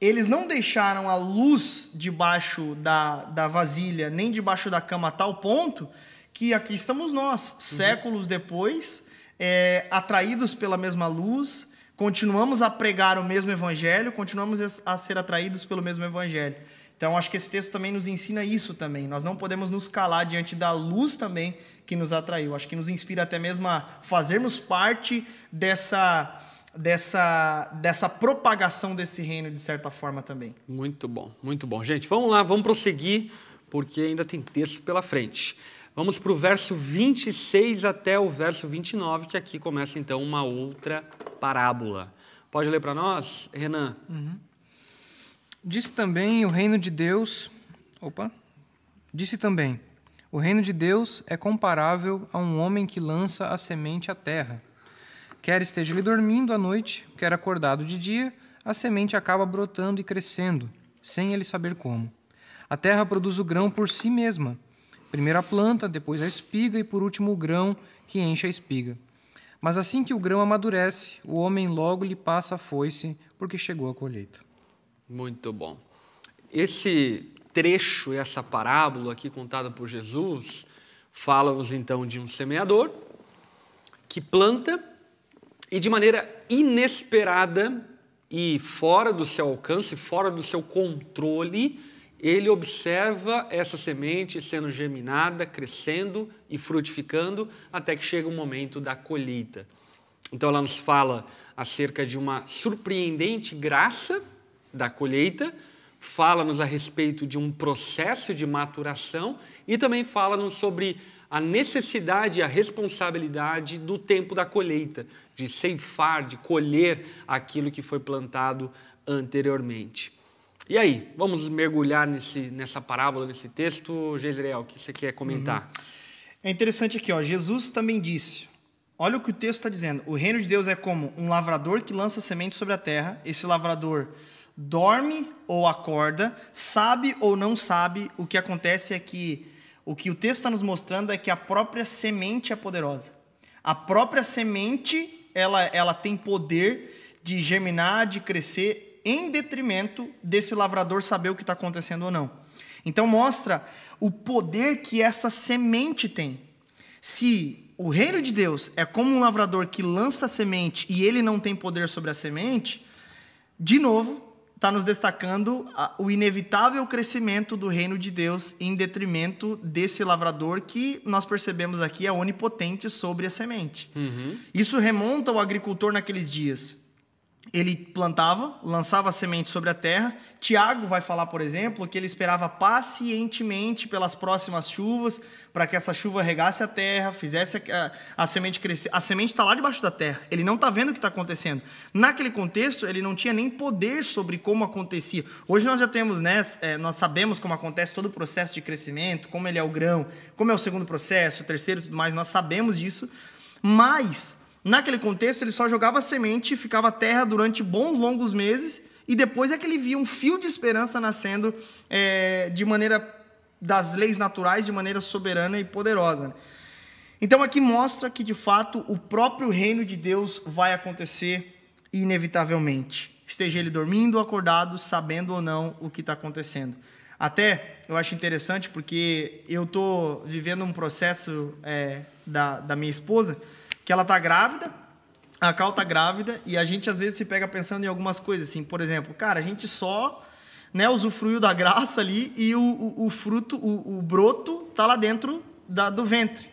eles não deixaram a luz debaixo da vasilha, nem debaixo da cama a tal ponto que aqui estamos nós, séculos depois, atraídos pela mesma luz, continuamos a pregar o mesmo evangelho, continuamos a ser atraídos pelo mesmo evangelho. Então, acho que esse texto também nos ensina isso também. Nós não podemos nos calar diante da luz também que nos atraiu. Acho que nos inspira até mesmo a fazermos parte dessa propagação desse reino, de certa forma também. Muito bom, muito bom. Gente, vamos lá, vamos prosseguir, porque ainda tem texto pela frente. Vamos para o verso 26 até o verso 29, que aqui começa então uma outra parábola. Pode ler para nós, Renan? Disse também, o reino de Deus é comparável a um homem que lança a semente à terra. Quer esteja ele dormindo à noite, quer acordado de dia, a semente acaba brotando e crescendo, sem ele saber como. A terra produz o grão por si mesma. Primeiro a planta, depois a espiga e por último o grão que enche a espiga. Mas assim que o grão amadurece, o homem logo lhe passa a foice, porque chegou a colheita. Muito bom. Esse trecho, essa parábola aqui contada por Jesus, fala-nos então de um semeador que planta e de maneira inesperada e fora do seu alcance, fora do seu controle, ele observa essa semente sendo germinada, crescendo e frutificando até que chega o momento da colheita. Então ela nos fala acerca de uma surpreendente graça da colheita, fala-nos a respeito de um processo de maturação e também fala-nos sobre a necessidade e a responsabilidade do tempo da colheita, de ceifar, de colher aquilo que foi plantado anteriormente. E aí, vamos mergulhar nessa parábola, nesse texto, Jezreel, o que você quer comentar? É interessante aqui, Jesus também disse, olha o que o texto está dizendo, o reino de Deus é como um lavrador que lança semente sobre a terra, esse lavrador dorme ou acorda, sabe ou não sabe, o que acontece é que o que o texto está nos mostrando é que a própria semente é poderosa. A própria semente, ela tem poder de germinar, de crescer, em detrimento desse lavrador saber o que está acontecendo ou não. Então mostra o poder que essa semente tem. Se o reino de Deus é como um lavrador que lança a semente e ele não tem poder sobre a semente, de novo, está nos destacando o inevitável crescimento do reino de Deus em detrimento desse lavrador que nós percebemos aqui é onipotente sobre a semente. Isso remonta ao agricultor naqueles dias. Ele plantava, lançava a semente sobre a terra. Tiago vai falar, por exemplo, que ele esperava pacientemente pelas próximas chuvas, para que essa chuva regasse a terra, fizesse a semente crescer. A semente está lá debaixo da terra, ele não está vendo o que está acontecendo. Naquele contexto, ele não tinha nem poder sobre como acontecia. Hoje nós já temos, nós sabemos como acontece todo o processo de crescimento, como ele é o grão, como é o segundo processo, o terceiro e tudo mais, nós sabemos disso, mas naquele contexto, ele só jogava semente, ficava terra durante bons, longos meses, e depois é que ele via um fio de esperança nascendo de maneira das leis naturais, de maneira soberana e poderosa. Então aqui mostra que, de fato, o próprio reino de Deus vai acontecer inevitavelmente. Esteja ele dormindo ou acordado, sabendo ou não o que está acontecendo. Até eu acho interessante porque eu estou vivendo um processo da minha esposa, que ela está grávida, a Cal está grávida, e a gente às vezes se pega pensando em algumas coisas, assim, por exemplo, cara, a gente só usufruiu da graça ali e o fruto, o broto está lá dentro do ventre.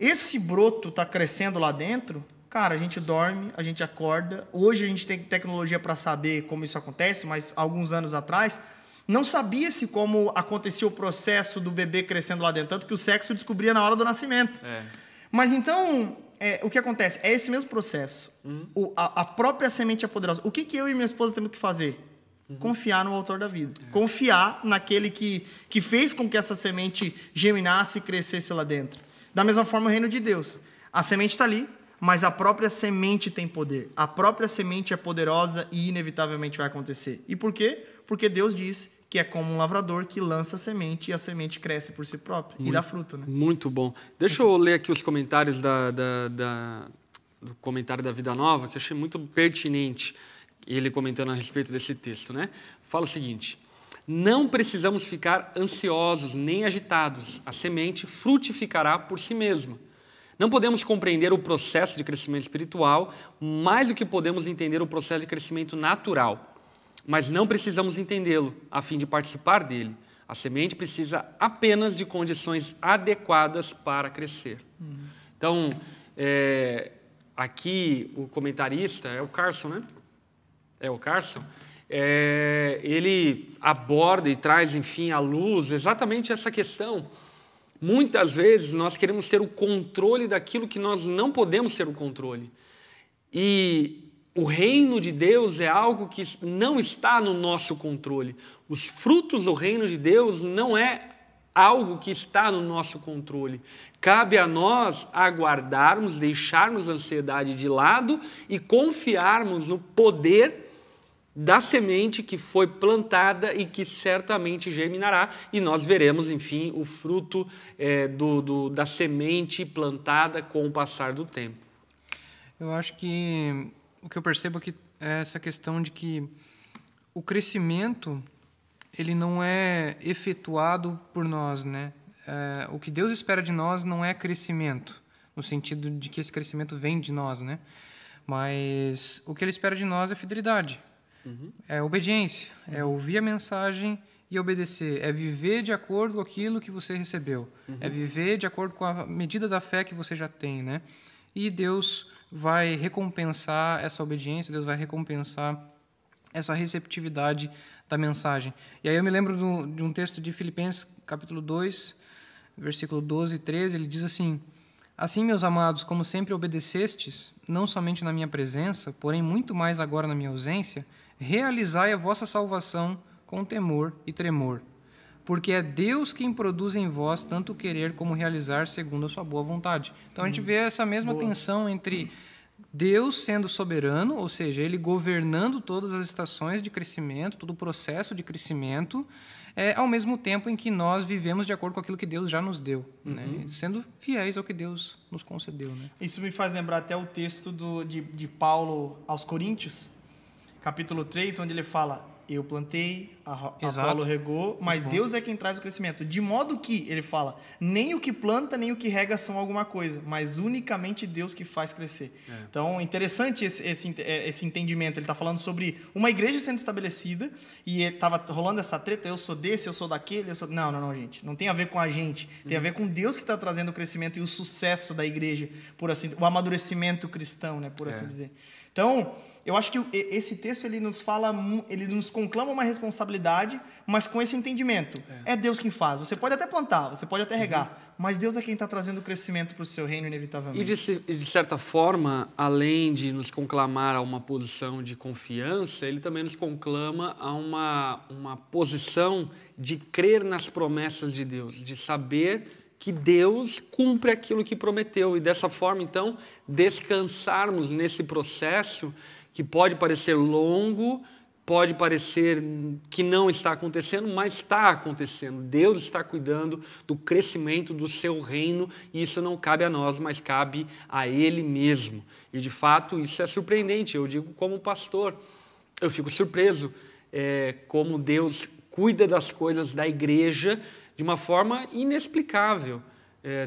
Esse broto está crescendo lá dentro, cara, a gente dorme, a gente acorda, hoje a gente tem tecnologia para saber como isso acontece, mas alguns anos atrás não sabia-se como acontecia o processo do bebê crescendo lá dentro, tanto que o sexo descobria na hora do nascimento. Mas então, o que acontece? É esse mesmo processo. A própria semente é poderosa. O que eu e minha esposa temos que fazer? Confiar no autor da vida. Confiar naquele que fez com que essa semente germinasse e crescesse lá dentro. Da mesma forma, o reino de Deus. A semente está ali, mas a própria semente tem poder. A própria semente é poderosa e inevitavelmente vai acontecer. E por quê? Porque Deus diz que é como um lavrador que lança a semente e a semente cresce por si própria e dá fruto. Né? Muito bom. Deixa eu ler aqui os comentários do comentário da Vida Nova, que eu achei muito pertinente, ele comentando a respeito desse texto. Né? Fala o seguinte: não precisamos ficar ansiosos nem agitados, a semente frutificará por si mesma. Não podemos compreender o processo de crescimento espiritual mais do que podemos entender o processo de crescimento natural. mas não precisamos entendê-lo a fim de participar dele. A semente precisa apenas de condições adequadas para crescer. Então, aqui o comentarista é o Carson, né? É o Carson. Ele aborda e traz, enfim, à luz exatamente essa questão. Muitas vezes nós queremos ter o controle daquilo que nós não podemos ter o controle. E o reino de Deus é algo que não está no nosso controle. Os frutos do reino de Deus não é algo que está no nosso controle. Cabe a nós aguardarmos, deixarmos a ansiedade de lado e confiarmos no poder da semente que foi plantada e que certamente germinará, e nós veremos, enfim, o fruto da semente plantada com o passar do tempo. Eu acho que o que eu percebo aqui é essa questão de que o crescimento ele não é efetuado por nós, né? O que Deus espera de nós não é crescimento, no sentido de que esse crescimento vem de nós, né? Mas o que Ele espera de nós é fidelidade. É obediência, é ouvir a mensagem e obedecer, é viver de acordo com aquilo que você recebeu, é viver de acordo com a medida da fé que você já tem, né? E Deus vai recompensar essa obediência, Deus vai recompensar essa receptividade da mensagem. E aí eu me lembro de um texto de Filipenses, capítulo 2, versículo 12 e 13, ele diz assim: assim, meus amados, como sempre obedecestes, não somente na minha presença, porém muito mais agora na minha ausência, realizai a vossa salvação com temor e tremor, porque é Deus quem produz em vós tanto querer como realizar segundo a sua boa vontade. Então a gente vê essa mesma tensão entre Deus sendo soberano, ou seja, Ele governando todas as estações de crescimento, todo o processo de crescimento, ao mesmo tempo em que nós vivemos de acordo com aquilo que Deus já nos deu, né? Sendo fiéis ao que Deus nos concedeu, né? Isso me faz lembrar até o texto de Paulo aos Coríntios, capítulo 3, onde ele fala: eu plantei, Apolo regou, mas Deus é quem traz o crescimento. De modo que, ele fala, nem o que planta, nem o que rega são alguma coisa, mas unicamente Deus que faz crescer. Então, interessante esse entendimento. Ele está falando sobre uma igreja sendo estabelecida e estava rolando essa treta: eu sou desse, eu sou daquele, eu sou... Não, gente. Não tem a ver com a gente. Tem a ver com Deus que está trazendo o crescimento e o sucesso da igreja, por assim, o amadurecimento cristão, né, por assim dizer. Então, eu acho que esse texto ele nos conclama uma responsabilidade, mas com esse entendimento. É Deus quem faz. Você pode até plantar, você pode até regar, mas Deus é quem está trazendo o crescimento para o seu reino, inevitavelmente. E de certa forma, além de nos conclamar a uma posição de confiança, ele também nos conclama a uma posição de crer nas promessas de Deus, de saber que Deus cumpre aquilo que prometeu, e dessa forma, então, descansarmos nesse processo que pode parecer longo, pode parecer que não está acontecendo, mas está acontecendo. Deus está cuidando do crescimento do seu reino, e isso não cabe a nós, mas cabe a Ele mesmo. E, de fato, isso é surpreendente. Eu digo como pastor, eu fico surpreso como Deus cuida das coisas da igreja de uma forma inexplicável.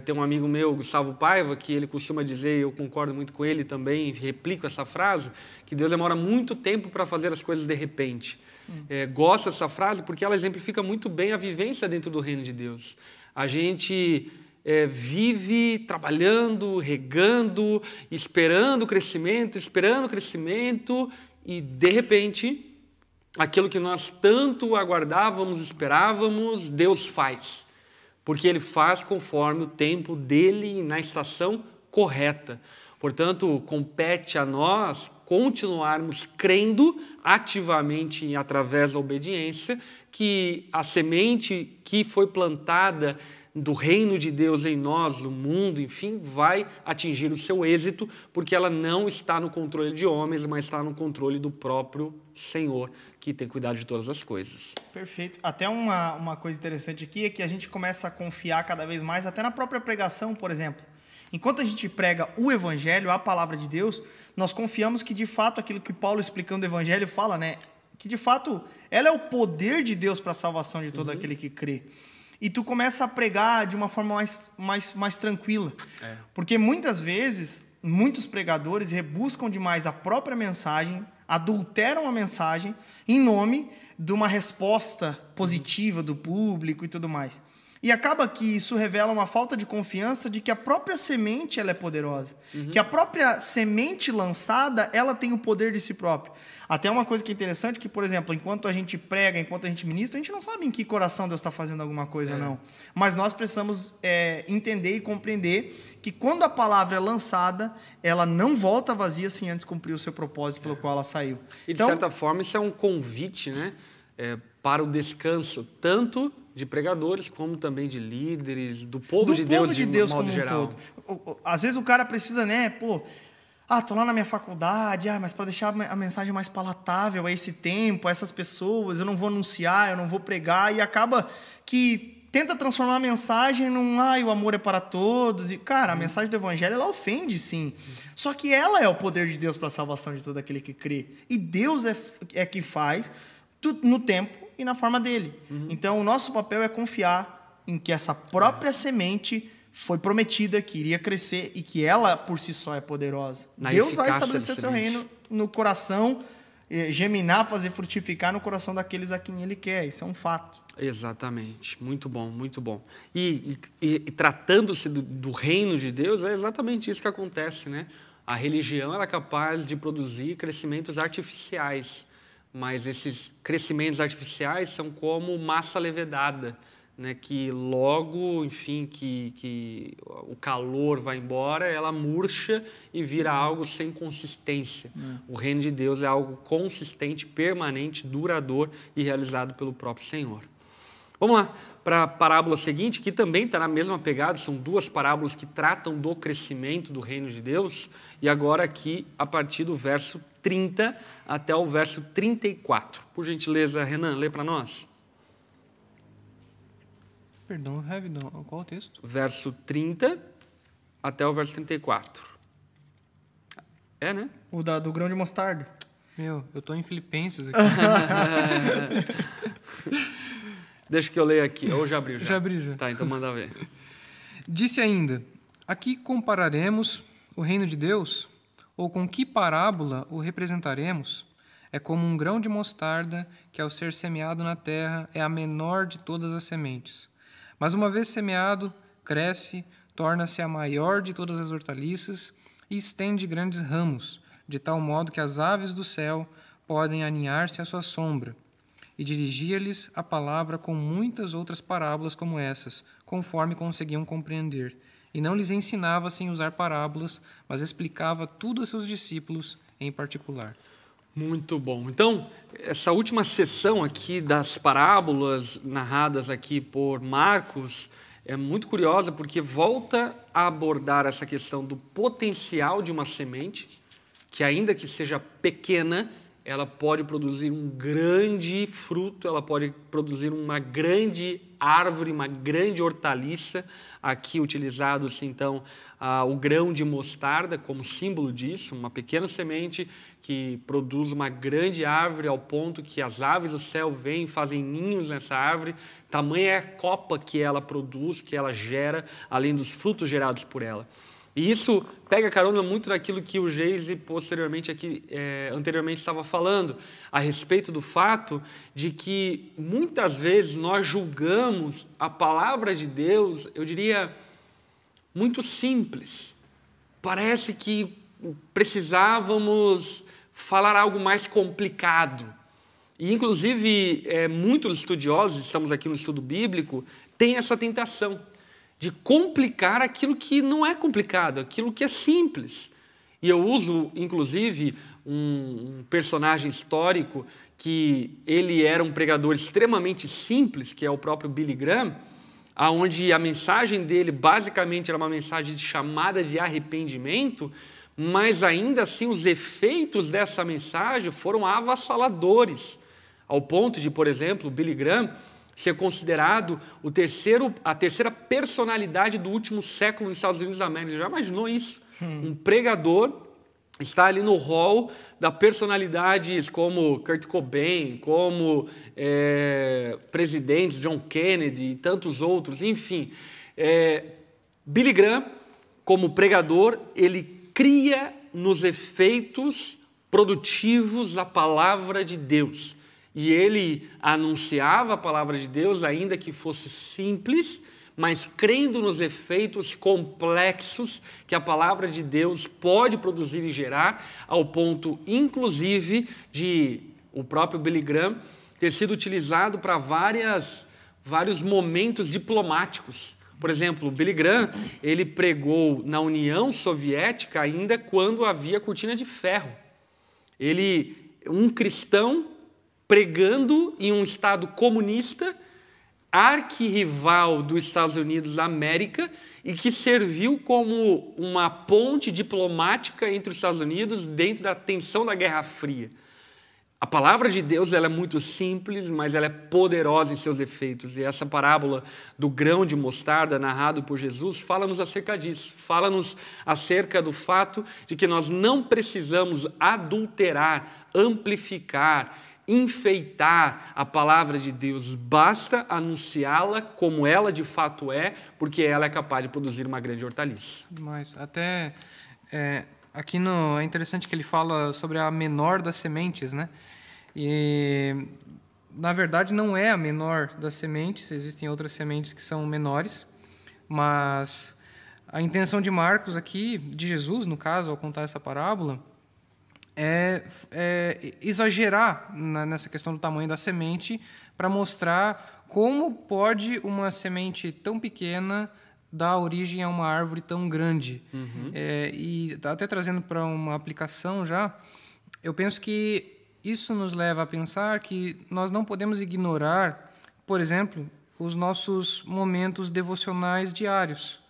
Tem um amigo meu, Gustavo Paiva, que ele costuma dizer, e eu concordo muito com ele também, replico essa frase, que Deus demora muito tempo para fazer as coisas de repente. Gosto dessa frase porque ela exemplifica muito bem a vivência dentro do reino de Deus. A gente vive trabalhando, regando, esperando crescimento, e, de repente, aquilo que nós tanto aguardávamos, esperávamos, Deus faz. Porque Ele faz conforme o tempo dEle e na estação correta. Portanto, compete a nós continuarmos crendo ativamente e através da obediência que a semente que foi plantada do reino de Deus em nós, no mundo, enfim, vai atingir o seu êxito, porque ela não está no controle de homens, mas está no controle do próprio Senhor, que tem cuidado de todas as coisas. Perfeito. Até uma coisa interessante aqui é que a gente começa a confiar cada vez mais, até na própria pregação, por exemplo. Enquanto a gente prega o Evangelho, a palavra de Deus, nós confiamos que, de fato, aquilo que Paulo explicando o Evangelho fala, né? Que, de fato, ela é o poder de Deus para a salvação de todo aquele que crê. E tu começa a pregar de uma forma mais tranquila. Porque muitas vezes, muitos pregadores rebuscam demais a própria mensagem, adulteram a mensagem em nome de uma resposta positiva do público e tudo mais. E acaba que isso revela uma falta de confiança de que a própria semente ela é poderosa. Que a própria semente lançada, ela tem o poder de si própria. Até uma coisa que é interessante, que, por exemplo, enquanto a gente prega, enquanto a gente ministra, a gente não sabe em que coração Deus está fazendo alguma coisa ou não. Mas nós precisamos entender e compreender que quando a palavra é lançada, ela não volta vazia sem antes cumprir o seu propósito pelo qual ela saiu. E, de certa forma, isso é um convite, né, para o descanso, tanto de pregadores, como também de líderes, do povo de Deus, de modo como geral. Um todo. Às vezes o cara precisa, né, tô lá na minha faculdade, mas para deixar a mensagem mais palatável a esse tempo, a essas pessoas, eu não vou anunciar, eu não vou pregar, e acaba que tenta transformar a mensagem num, o amor é para todos, e, cara, a mensagem do evangelho, ela ofende, sim. Só que ela é o poder de Deus para a salvação de todo aquele que crê. E Deus é que faz no tempo e na forma dele. Então, o nosso papel é confiar em que essa própria semente foi prometida, que iria crescer e que ela, por si só, é poderosa. Deus vai estabelecer seu reino no coração, geminar, fazer frutificar no coração daqueles a quem ele quer. Isso é um fato. Exatamente. Muito bom, muito bom. E tratando-se do reino de Deus, é exatamente isso que acontece, né? A religião ela é capaz de produzir crescimentos artificiais, mas esses crescimentos artificiais são como massa levedada, né, que logo, enfim, que o calor vai embora, ela murcha e vira algo sem consistência. O reino de Deus é algo consistente, permanente, duradouro e realizado pelo próprio Senhor. Vamos lá para a parábola seguinte, que também está na mesma pegada, são duas parábolas que tratam do crescimento do reino de Deus, e agora aqui, a partir do verso 30 até o verso 34. Por gentileza, Renan, lê para nós. Perdão, qual o texto? Verso 30 até o verso 34. É, né? O do grão de mostarda. Eu tô em Filipenses aqui. Deixa que eu leia aqui. Ou já abriu? Já abri, já. Tá, então manda ver. Disse ainda, aqui compararemos o reino de Deus, ou com que parábola o representaremos? É como um grão de mostarda que, ao ser semeado na terra, é a menor de todas as sementes. Mas uma vez semeado, cresce, torna-se a maior de todas as hortaliças e estende grandes ramos, de tal modo que as aves do céu podem aninhar-se à sua sombra. E dirigia-lhes a palavra com muitas outras parábolas como essas, conforme conseguiam compreender. E não lhes ensinava sem usar parábolas, mas explicava tudo a seus discípulos em particular. Muito bom. Então, essa última sessão aqui das parábolas narradas aqui por Marcos é muito curiosa porque volta a abordar essa questão do potencial de uma semente, que ainda que seja pequena, ela pode produzir um grande fruto, ela pode produzir uma grande árvore, uma grande hortaliça. Aqui utilizados, então, o grão de mostarda como símbolo disso, uma pequena semente que produz uma grande árvore ao ponto que as aves do céu vêm e fazem ninhos nessa árvore. Tamanha é a copa que ela produz, que ela gera, além dos frutos gerados por ela. E isso pega carona muito naquilo que o Geise posteriormente aqui, anteriormente estava falando, a respeito do fato de que muitas vezes nós julgamos a palavra de Deus, eu diria, muito simples. Parece que precisávamos falar algo mais complicado. E, inclusive, muitos estudiosos, estamos aqui no estudo bíblico, têm essa tentação de complicar aquilo que não é complicado, aquilo que é simples. E eu uso, inclusive, um personagem histórico que ele era um pregador extremamente simples, que é o próprio Billy Graham, onde a mensagem dele basicamente era uma mensagem de chamada de arrependimento, mas ainda assim os efeitos dessa mensagem foram avassaladores, ao ponto de, por exemplo, Billy Graham ser considerado a terceira personalidade do último século nos Estados Unidos da América. Já imaginou isso? Um pregador está ali no hall da personalidades como Kurt Cobain, como presidentes, John Kennedy e tantos outros, enfim. Billy Graham, como pregador, ele cria nos efeitos produtivos à palavra de Deus. E ele anunciava a palavra de Deus, ainda que fosse simples, mas crendo nos efeitos complexos que a palavra de Deus pode produzir e gerar, ao ponto, inclusive, de o próprio Billy Graham ter sido utilizado para vários momentos diplomáticos. Por exemplo, o Billy Graham, ele pregou na União Soviética ainda quando havia cortina de ferro. Um cristão pregando em um estado comunista, arquirrival dos Estados Unidos da América, e que serviu como uma ponte diplomática entre os Estados Unidos dentro da tensão da Guerra Fria. A palavra de Deus ela é muito simples, mas ela é poderosa em seus efeitos. E essa parábola do grão de mostarda, narrado por Jesus, fala-nos acerca disso. Fala-nos acerca do fato de que nós não precisamos adulterar, amplificar, enfeitar a palavra de Deus. Basta anunciá-la como ela de fato é, porque ela é capaz de produzir uma grande hortaliça. Mas até aqui é interessante que ele fala sobre a menor das sementes, né? E na verdade não é a menor das sementes, existem outras sementes que são menores, mas a intenção de Marcos aqui, de Jesus no caso, ao contar essa parábola, é exagerar nessa questão do tamanho da semente para mostrar como pode uma semente tão pequena dar origem a uma árvore tão grande. E até trazendo para uma aplicação já, eu penso que isso nos leva a pensar que nós não podemos ignorar, por exemplo, os nossos momentos devocionais diários,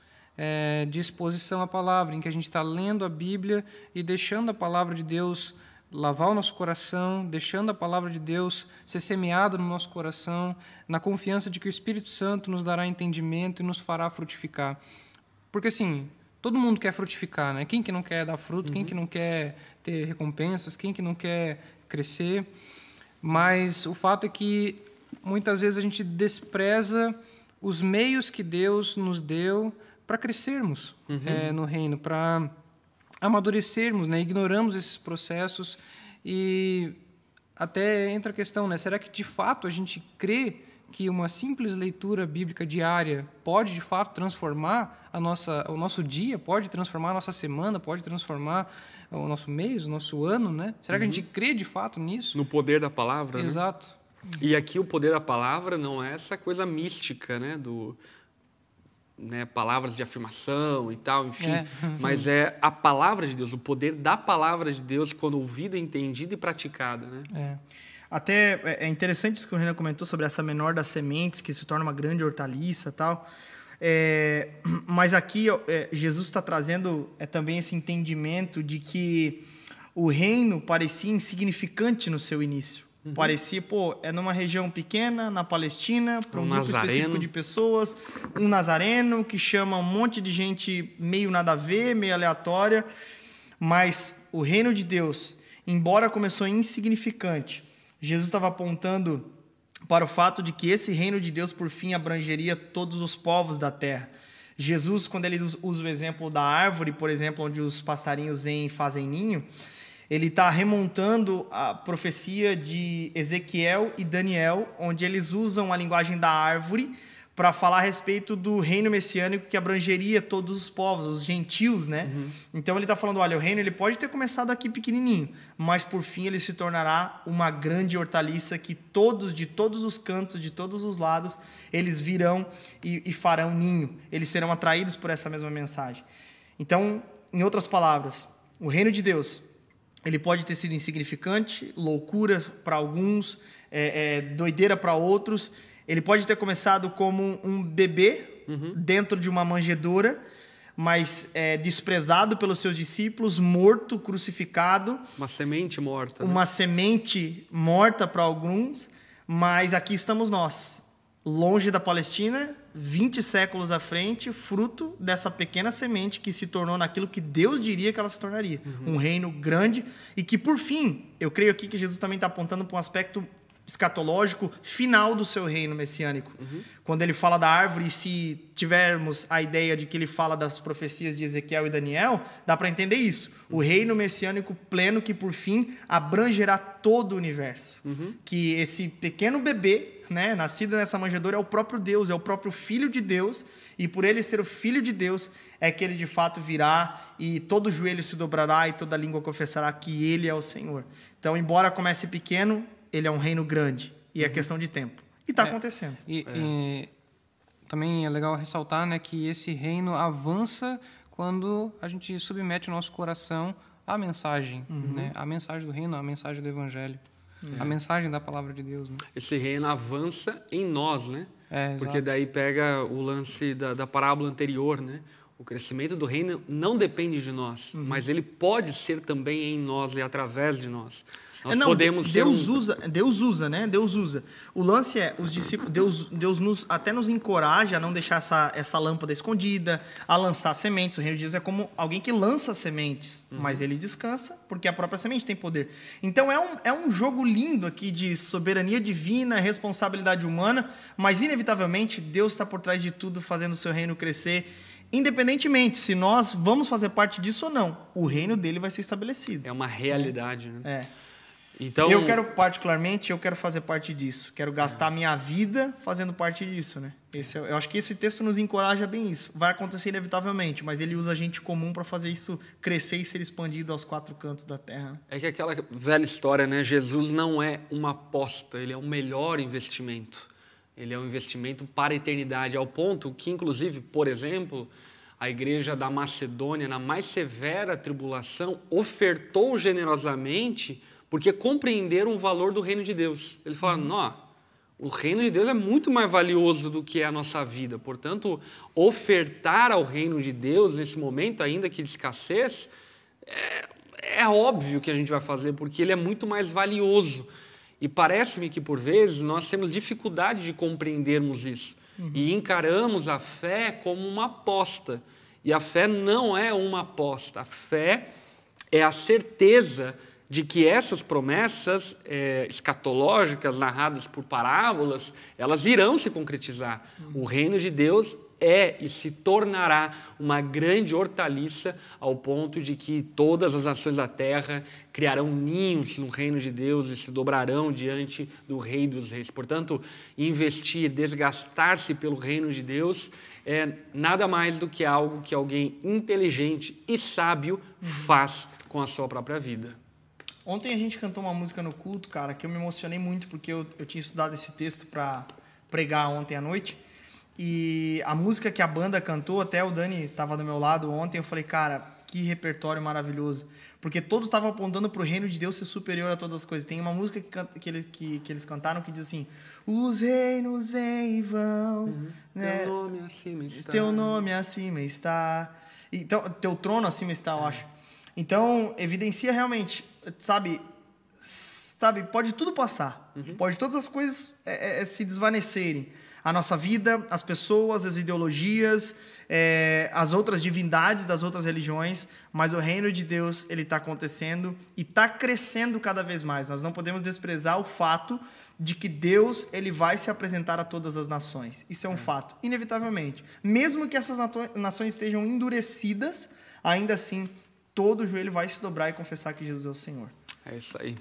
de exposição à palavra, em que a gente está lendo a Bíblia e deixando a palavra de Deus lavar o nosso coração, deixando a palavra de Deus ser semeada no nosso coração, na confiança de que o Espírito Santo nos dará entendimento e nos fará frutificar. Porque, assim, todo mundo quer frutificar, né? Quem que não quer dar fruto? Quem que não quer ter recompensas? Quem que não quer crescer? Mas o fato é que muitas vezes a gente despreza os meios que Deus nos deu para crescermos no reino, para amadurecermos, né? Ignoramos esses processos e até entra a questão, né? Será que de fato a gente crê que uma simples leitura bíblica diária pode de fato transformar o nosso dia, pode transformar a nossa semana, pode transformar o nosso mês, o nosso ano, né? Será que a gente crê de fato nisso? No poder da palavra, Exato. Né? E aqui o poder da palavra não é essa coisa mística, né? Palavras de afirmação e tal, enfim, mas é a palavra de Deus, o poder da palavra de Deus quando ouvida, entendida e praticada, né? Até é interessante isso que o Renan comentou sobre essa menor das sementes, que se torna uma grande hortaliça e tal, mas aqui Jesus está trazendo também esse entendimento de que o reino parecia insignificante no seu início. Parecia, é numa região pequena, na Palestina, para um grupo específico de pessoas, um nazareno que chama um monte de gente meio nada a ver, meio aleatória, mas o reino de Deus, embora começou insignificante, Jesus estava apontando para o fato de que esse reino de Deus, por fim, abrangeria todos os povos da terra. Jesus, quando ele usa o exemplo da árvore, por exemplo, onde os passarinhos vêm e fazem ninho, ele está remontando a profecia de Ezequiel e Daniel, onde eles usam a linguagem da árvore para falar a respeito do reino messiânico que abrangeria todos os povos, os gentios, né? Então ele está falando, olha, o reino ele pode ter começado aqui pequenininho, mas por fim ele se tornará uma grande hortaliça que de todos os cantos, de todos os lados, eles virão e farão ninho. Eles serão atraídos por essa mesma mensagem. Então, em outras palavras, o reino de Deus, ele pode ter sido insignificante, loucura para alguns, doideira para outros. Ele pode ter começado como um bebê dentro de uma manjedoura, mas desprezado pelos seus discípulos, morto, crucificado. Uma semente morta. Né? Uma semente morta para alguns, mas aqui estamos nós, longe da Palestina, 20 séculos à frente, fruto dessa pequena semente que se tornou naquilo que Deus diria que ela se tornaria. Um reino grande e que, por fim, eu creio aqui que Jesus também está apontando para um aspecto escatológico final do seu reino messiânico. Quando ele fala da árvore, se tivermos a ideia de que ele fala das profecias de Ezequiel e Daniel, dá para entender isso. O reino messiânico pleno que, por fim, abrangerá todo o universo. Que esse pequeno bebê, né, nascido nessa manjedoura, é o próprio Deus, é o próprio Filho de Deus, e por ele ser o Filho de Deus, é que ele de fato virá e todo joelho se dobrará e toda língua confessará que ele é o Senhor. Então, embora comece pequeno, ele é um reino grande, e é questão de tempo. E está acontecendo. E também é legal ressaltar, né, que esse reino avança quando a gente submete o nosso coração à mensagem, né? A mensagem do reino, a mensagem do evangelho, a mensagem da palavra de Deus. Né? Esse reino avança em nós, né? Porque exato. daí pega o lance da parábola anterior, né? O crescimento do reino não depende de nós, mas ele pode ser também em nós e através de nós. Nós podemos Deus usa, né? Deus usa. O lance é, os discípulos, Deus até nos encoraja a não deixar essa lâmpada escondida, a lançar sementes. O reino de Deus é como alguém que lança sementes, mas ele descansa porque a própria semente tem poder. Então é um jogo lindo aqui de soberania divina, responsabilidade humana, mas inevitavelmente Deus está por trás de tudo, fazendo o seu reino crescer. Independentemente se nós vamos fazer parte disso ou não, o reino dele vai ser estabelecido. É uma realidade, né? Então, eu quero fazer parte disso. Quero gastar minha vida fazendo parte disso, né? Eu acho que esse texto nos encoraja bem isso. Vai acontecer inevitavelmente, mas ele usa a gente comum para fazer isso crescer e ser expandido aos 4 cantos da terra. É que aquela velha história, né? Jesus não é uma aposta, ele é o melhor investimento. Ele é um investimento para a eternidade, ao ponto que, inclusive, por exemplo, a igreja da Macedônia, na mais severa tribulação, ofertou generosamente porque compreenderam o valor do reino de Deus. Eles falaram, não, o reino de Deus é muito mais valioso do que a nossa vida. Portanto, ofertar ao reino de Deus nesse momento, ainda que de escassez, é óbvio que a gente vai fazer, porque ele é muito mais valioso. E parece-me que, por vezes, nós temos dificuldade de compreendermos isso. E encaramos a fé como uma aposta. E a fé não é uma aposta. A fé é a certeza de que essas promessas escatológicas narradas por parábolas, elas irão se concretizar. O reino de Deus é e se tornará uma grande hortaliça ao ponto de que todas as nações da terra criarão ninhos no reino de Deus e se dobrarão diante do Rei dos Reis. Portanto, investir, desgastar-se pelo reino de Deus é nada mais do que algo que alguém inteligente e sábio faz com a sua própria vida. Ontem a gente cantou uma música no culto, cara, que eu me emocionei muito, porque eu tinha estudado esse texto para pregar ontem à noite. E a música que a banda cantou, até o Dani estava do meu lado ontem, eu falei, cara, que repertório maravilhoso. Porque todos estavam apontando para o reino de Deus ser superior a todas as coisas. Tem uma música que eles cantaram que diz assim, os reinos vêm e vão, né? Teu nome acima está. Teu nome acima está. Então, teu trono acima está, eu acho. Então, evidencia realmente, sabe, pode tudo passar, pode todas as coisas se desvanecerem. A nossa vida, as pessoas, as ideologias, as outras divindades das outras religiões, mas o reino de Deus ele está acontecendo e está crescendo cada vez mais. Nós não podemos desprezar o fato de que Deus ele vai se apresentar a todas as nações. Isso é um fato, inevitavelmente. Mesmo que essas nações estejam endurecidas, ainda assim, todo joelho vai se dobrar e confessar que Jesus é o Senhor. É isso aí.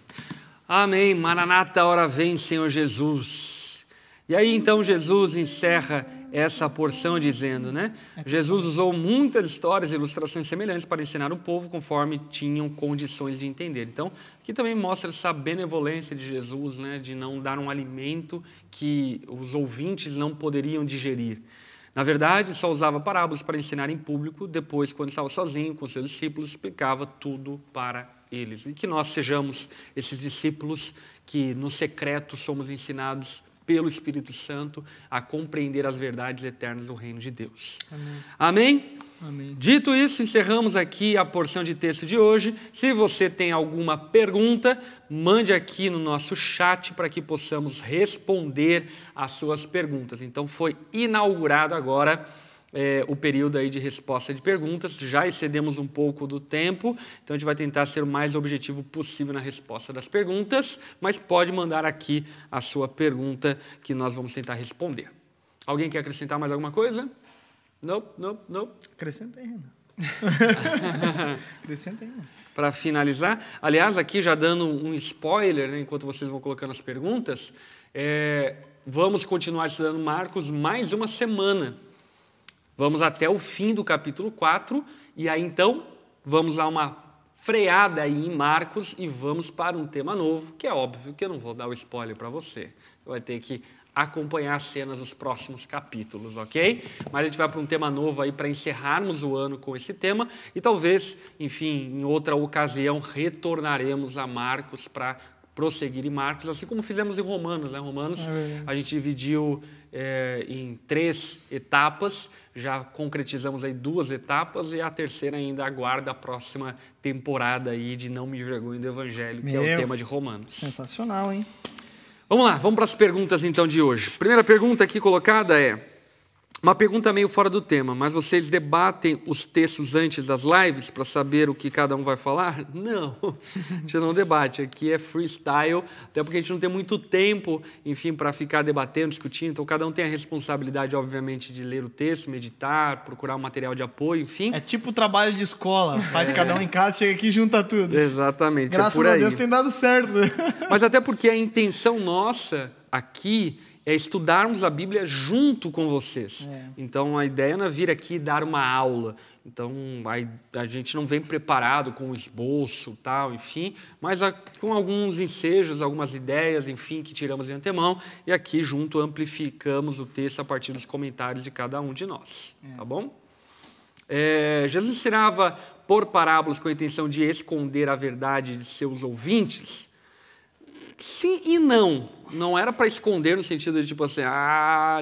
Amém. Maranata, hora vem, Senhor Jesus. E aí, então, Jesus encerra essa porção dizendo, né? Jesus usou muitas histórias e ilustrações semelhantes para ensinar o povo conforme tinham condições de entender. Então, aqui também mostra essa benevolência de Jesus, né? De não dar um alimento que os ouvintes não poderiam digerir. Na verdade, só usava parábolas para ensinar em público, depois, quando estava sozinho com seus discípulos, explicava tudo para eles. E que nós sejamos esses discípulos que, no secreto, somos ensinados pelo Espírito Santo a compreender as verdades eternas do reino de Deus. Amém. Amém? Amém. Dito isso, encerramos aqui a porção de texto de hoje. Se você tem alguma pergunta, mande aqui no nosso chat para que possamos responder às suas perguntas. Então, foi inaugurado agora o período aí de resposta de perguntas. Já excedemos um pouco do tempo, então a gente vai tentar ser o mais objetivo possível na resposta das perguntas, mas pode mandar aqui a sua pergunta que nós vamos tentar responder. Alguém quer acrescentar mais alguma coisa? Não. Acrescenta aí, Renan. Acrescenta aí, Renan. Para finalizar, aliás, aqui já dando um spoiler, né, enquanto vocês vão colocando as perguntas, vamos continuar estudando Marcos mais uma semana. Vamos até o fim do capítulo 4, e aí então vamos dar uma freada aí em Marcos e vamos para um tema novo, que é óbvio que eu não vou dar o spoiler para você. Você vai ter que acompanhar as cenas dos próximos capítulos, ok? Mas a gente vai para um tema novo aí para encerrarmos o ano com esse tema e talvez, enfim, em outra ocasião retornaremos a Marcos para prosseguir em Marcos, assim como fizemos em Romanos, né? Romanos a gente dividiu em 3 etapas, já concretizamos aí 2 etapas e a terceira ainda aguarda a próxima temporada aí de Não Me Envergonhe do Evangelho, que é o tema de Romanos. Sensacional, hein? Vamos lá, vamos para as perguntas então de hoje. Primeira pergunta aqui colocada é uma pergunta meio fora do tema, mas vocês debatem os textos antes das lives para saber o que cada um vai falar? Não, a gente não debate, aqui é freestyle, até porque a gente não tem muito tempo, enfim, para ficar debatendo, discutindo, então cada um tem a responsabilidade, obviamente, de ler o texto, meditar, procurar um material de apoio, enfim. É tipo trabalho de escola, faz cada um em casa, chega aqui e junta tudo. Exatamente, Graças por aí. a Deus tem dado certo. Mas até porque a intenção nossa aqui é estudarmos a Bíblia junto com vocês. Então, a ideia não é vir aqui dar uma aula. Então, a gente não vem preparado com o esboço, tal, enfim, mas com alguns ensejos, algumas ideias, enfim, que tiramos de antemão, e aqui junto amplificamos o texto a partir dos comentários de cada um de nós. Tá bom? Jesus ensinava por parábolas com a intenção de esconder a verdade de seus ouvintes? Sim e não. Não era para esconder no sentido de tipo assim,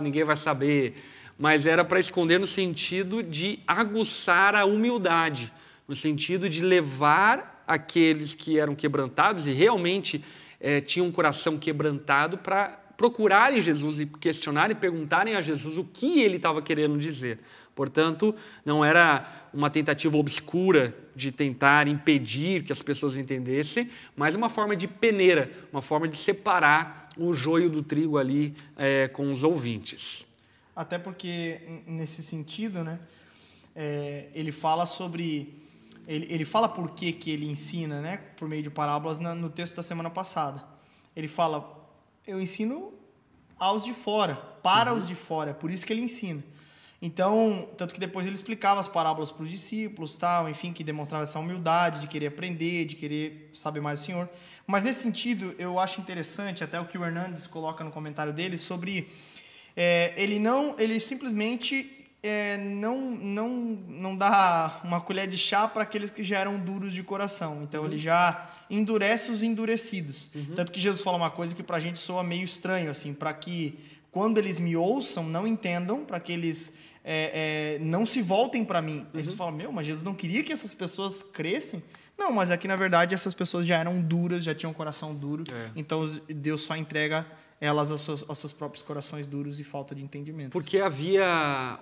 ninguém vai saber, mas era para esconder no sentido de aguçar a humildade, no sentido de levar aqueles que eram quebrantados e realmente tinham um coração quebrantado para procurarem Jesus e questionarem e perguntarem a Jesus o que ele estava querendo dizer. Portanto, não era uma tentativa obscura de tentar impedir que as pessoas entendessem, mas uma forma de peneira, uma forma de separar o joio do trigo ali com os ouvintes. Até porque, nesse sentido, né, ele fala sobre... Ele fala por que ele ensina, né, por meio de parábolas no texto da semana passada. Ele fala, eu ensino aos de fora, para os de fora, é por isso que ele ensina. Então, tanto que depois ele explicava as parábolas para os discípulos, tal, enfim, que demonstrava essa humildade de querer aprender, de querer saber mais do Senhor. Mas nesse sentido, eu acho interessante, até o que o Hernandes coloca no comentário dele, sobre ele simplesmente não dá uma colher de chá para aqueles que já eram duros de coração. Então, ele já endurece os endurecidos. Tanto que Jesus fala uma coisa que para a gente soa meio estranho, assim, para que quando eles me ouçam, não entendam, para que eles não se voltem para mim. Aí você fala, mas Jesus não queria que essas pessoas crescem? Não, mas aqui na verdade essas pessoas já eram duras, já tinham um coração duro, então Deus só entrega elas aos seus próprios corações duros e falta de entendimento. Porque havia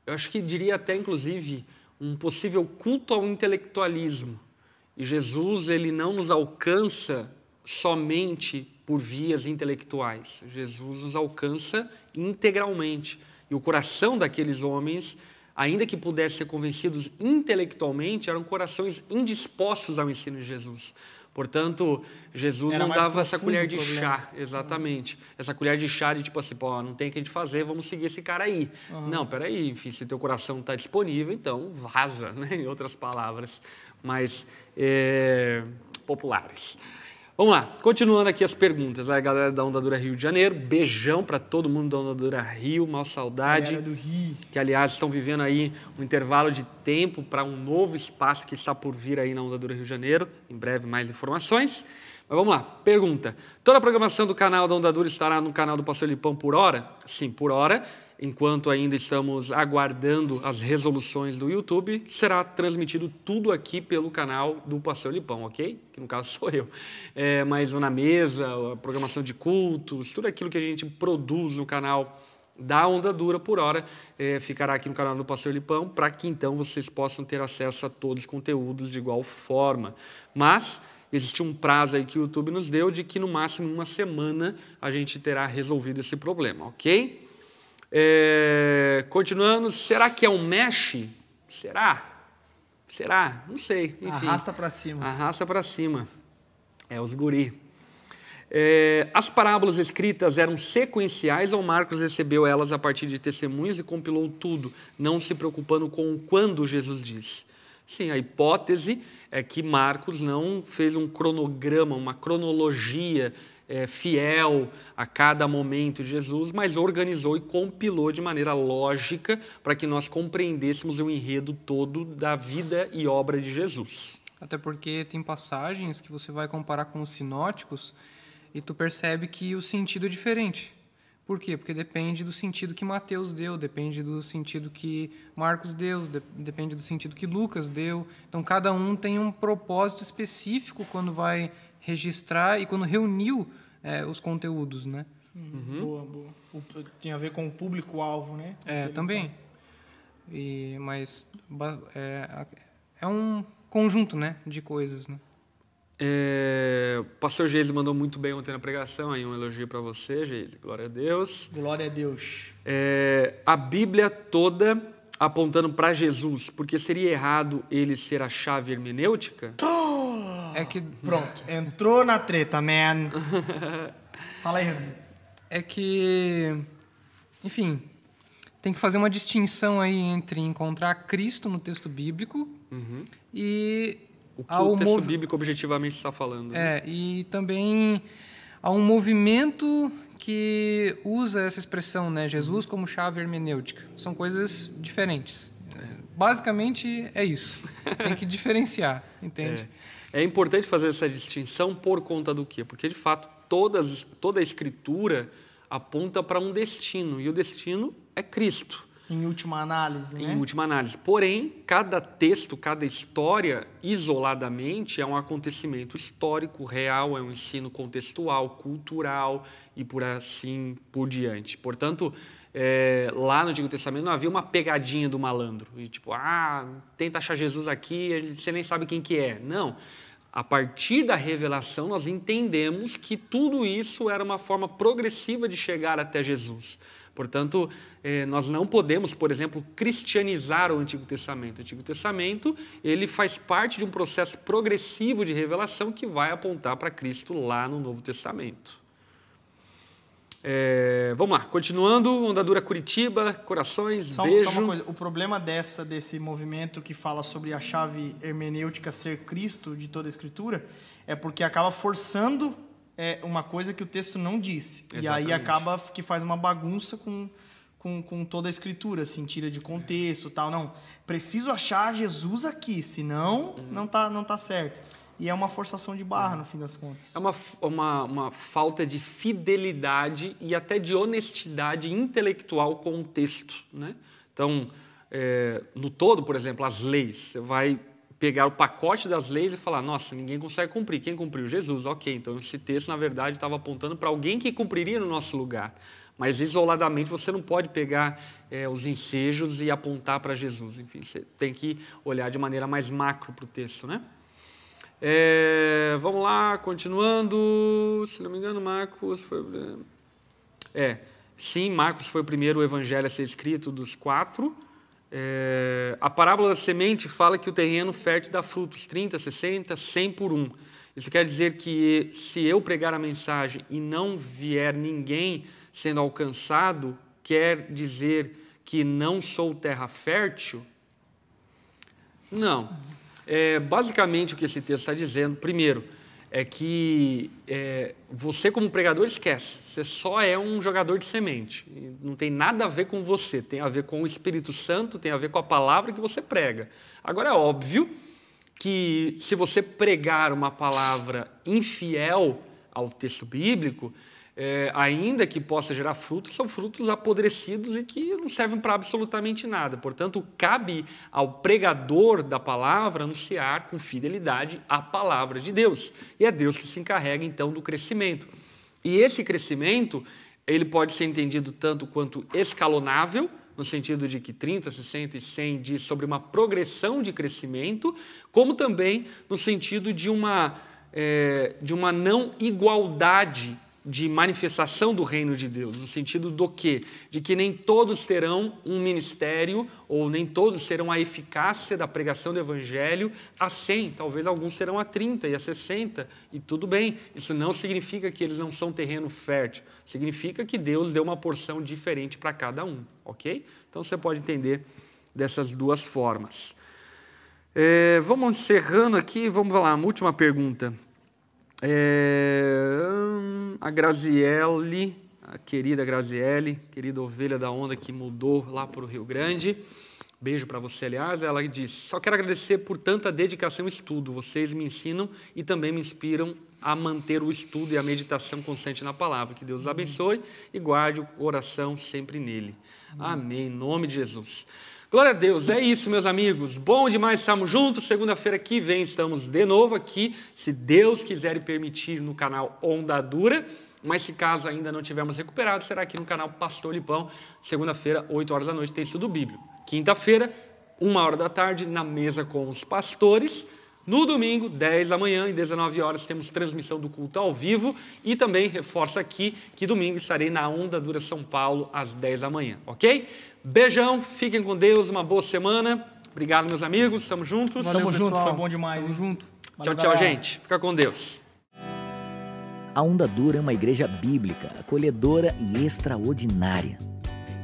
eu acho que diria até inclusive um possível culto ao intelectualismo. E Jesus, ele não nos alcança somente por vias intelectuais. Jesus nos alcança integralmente. E o coração daqueles homens, ainda que pudessem ser convencidos intelectualmente, eram corações indispostos ao ensino de Jesus. Portanto, Jesus não dava essa colher de chá, exatamente. Essa colher de chá de tipo assim, não tem o que a gente fazer, vamos seguir esse cara aí. Não, peraí, enfim, se teu coração está disponível, então vaza, né? Em outras palavras mais populares. Vamos lá, continuando aqui as perguntas. Aí, galera da Ondadura Rio de Janeiro, beijão para todo mundo da Ondadura Rio, mal saudade. Galera do Rio. Que, aliás, estão vivendo aí um intervalo de tempo para um novo espaço que está por vir aí na Ondadura Rio de Janeiro. Em breve, mais informações. Mas vamos lá, pergunta. Toda a programação do canal da Ondadura estará no canal do Pastor Lipão por hora? Sim, por hora. Enquanto ainda estamos aguardando as resoluções do YouTube, será transmitido tudo aqui pelo canal do Pastor Lipão, ok? Que no caso sou eu. Mas na mesa, a programação de cultos, tudo aquilo que a gente produz no canal da Onda Dura por hora ficará aqui no canal do Pastor Lipão, para que então vocês possam ter acesso a todos os conteúdos de igual forma. Mas existe um prazo aí que o YouTube nos deu de que no máximo 1 semana a gente terá resolvido esse problema, ok? Continuando, será que é um mesh? Será? Não sei. Enfim, Arrasta para cima. Arrasta para cima. É os guri. As parábolas escritas eram sequenciais ou Marcos recebeu elas a partir de testemunhos e compilou tudo, não se preocupando com quando Jesus disse? Sim, a hipótese é que Marcos não fez um cronograma, uma cronologia fiel a cada momento de Jesus, mas organizou e compilou de maneira lógica para que nós compreendêssemos o enredo todo da vida e obra de Jesus. Até porque tem passagens que você vai comparar com os sinóticos e tu percebe que o sentido é diferente. Por quê? Porque depende do sentido que Mateus deu, depende do sentido que Marcos deu, depende do sentido que Lucas deu. Então, cada um tem um propósito específico quando vai registrar e quando reuniu os conteúdos, né? Boa. Tem a ver com o público-alvo, né? Também. Mas é um conjunto, né, de coisas, né? O pastor Geise mandou muito bem ontem na pregação, aí um elogio para você, Geise, glória a Deus. Glória a Deus. A Bíblia toda apontando para Jesus, porque seria errado ele ser a chave hermenêutica? Pronto, entrou na treta, man. Fala aí, Renan. É que, enfim, tem que fazer uma distinção aí entre encontrar Cristo no texto bíblico e o que o texto bíblico objetivamente está falando. Né? E também há um movimento que usa essa expressão, né? Jesus como chave hermenêutica. São coisas diferentes. Basicamente é isso. Tem que diferenciar, entende? É importante fazer essa distinção por conta do quê? Porque, de fato, toda a Escritura aponta para um destino, e o destino é Cristo. Em última análise, né? Em última análise. Porém, cada texto, cada história, isoladamente, é um acontecimento histórico, real, é um ensino contextual, cultural e por assim por diante. Portanto, lá no Antigo Testamento não havia uma pegadinha do malandro. E tipo, tenta achar Jesus aqui, você nem sabe quem que é. Não. A partir da revelação, nós entendemos que tudo isso era uma forma progressiva de chegar até Jesus. Portanto, nós não podemos, por exemplo, cristianizar o Antigo Testamento. O Antigo Testamento ele faz parte de um processo progressivo de revelação que vai apontar para Cristo lá no Novo Testamento. Vamos lá, continuando, Onda Dura Curitiba, corações, beijo. Só uma coisa, o problema desse movimento que fala sobre a chave hermenêutica ser Cristo de toda a Escritura é porque acaba forçando uma coisa que o texto não disse. Exatamente. E aí acaba que faz uma bagunça com toda a Escritura, assim, tira de contexto, tal. Não, preciso achar Jesus aqui, senão não tá certo. E é uma forçação de barra, no fim das contas. É uma falta de fidelidade e até de honestidade intelectual com o texto, né? Então, no todo, por exemplo, as leis, você vai pegar o pacote das leis e falar, nossa, ninguém consegue cumprir. Quem cumpriu? Jesus. Ok, então esse texto, na verdade, estava apontando para alguém que cumpriria no nosso lugar. Mas, isoladamente, você não pode pegar os ensejos e apontar para Jesus. Enfim, você tem que olhar de maneira mais macro para o texto, né? Vamos lá, continuando. Se não me engano, Marcos foi... Sim, Marcos foi o primeiro evangelho a ser escrito dos 4. A parábola da semente fala que o terreno fértil dá frutos 30, 60, 100 por 1. Isso quer dizer que se eu pregar a mensagem e não vier ninguém sendo alcançado, quer dizer que não sou terra fértil? Não. Basicamente, o que esse texto está dizendo, primeiro, é que você, como pregador, esquece. Você só é um jogador de semente. Não tem nada a ver com você. Tem a ver com o Espírito Santo, tem a ver com a palavra que você prega. Agora, é óbvio que se você pregar uma palavra infiel ao texto bíblico, ainda que possa gerar frutos, são frutos apodrecidos e que não servem para absolutamente nada. Portanto, cabe ao pregador da palavra anunciar com fidelidade a palavra de Deus. E é Deus que se encarrega, então, do crescimento. E esse crescimento ele pode ser entendido tanto quanto escalonável, no sentido de que 30, 60 e 100 diz sobre uma progressão de crescimento, como também no sentido de uma não igualdade de manifestação do reino de Deus, no sentido do quê? De que nem todos terão um ministério, ou nem todos terão a eficácia da pregação do evangelho a 100, talvez alguns terão a 30 e a 60, e tudo bem, isso não significa que eles não são terreno fértil, significa que Deus deu uma porção diferente para cada um, ok? Então você pode entender dessas duas formas. Vamos encerrando aqui, vamos lá, uma última pergunta. A Graziele, a querida Graziele, querida ovelha da onda que mudou lá para o Rio Grande, beijo para você, aliás, ela diz: só quero agradecer por tanta dedicação e estudo, vocês me ensinam e também me inspiram a manter o estudo e a meditação constante na palavra, que Deus os abençoe e guarde o coração sempre nele. Amém, em nome de Jesus. Glória a Deus, é isso, meus amigos, bom demais estarmos juntos, segunda-feira que vem estamos de novo aqui, se Deus quiser e permitir, no canal Onda Dura, mas se caso ainda não tivermos recuperado, será aqui no canal Pastor Lipão, segunda-feira, 8 horas da noite, tem estudo bíblico, quinta-feira, 1h da tarde, na mesa com os pastores, no domingo, 10 da manhã e 19 horas, temos transmissão do culto ao vivo e também reforço aqui que domingo estarei na Onda Dura São Paulo às 10 da manhã, ok? Beijão, fiquem com Deus, uma boa semana. Obrigado, meus amigos, estamos juntos. Valeu, tamo junto, foi bom demais. Tamo junto. Valeu, tchau, galera. Gente. Fica com Deus. A Onda Dura é uma igreja bíblica, acolhedora e extraordinária.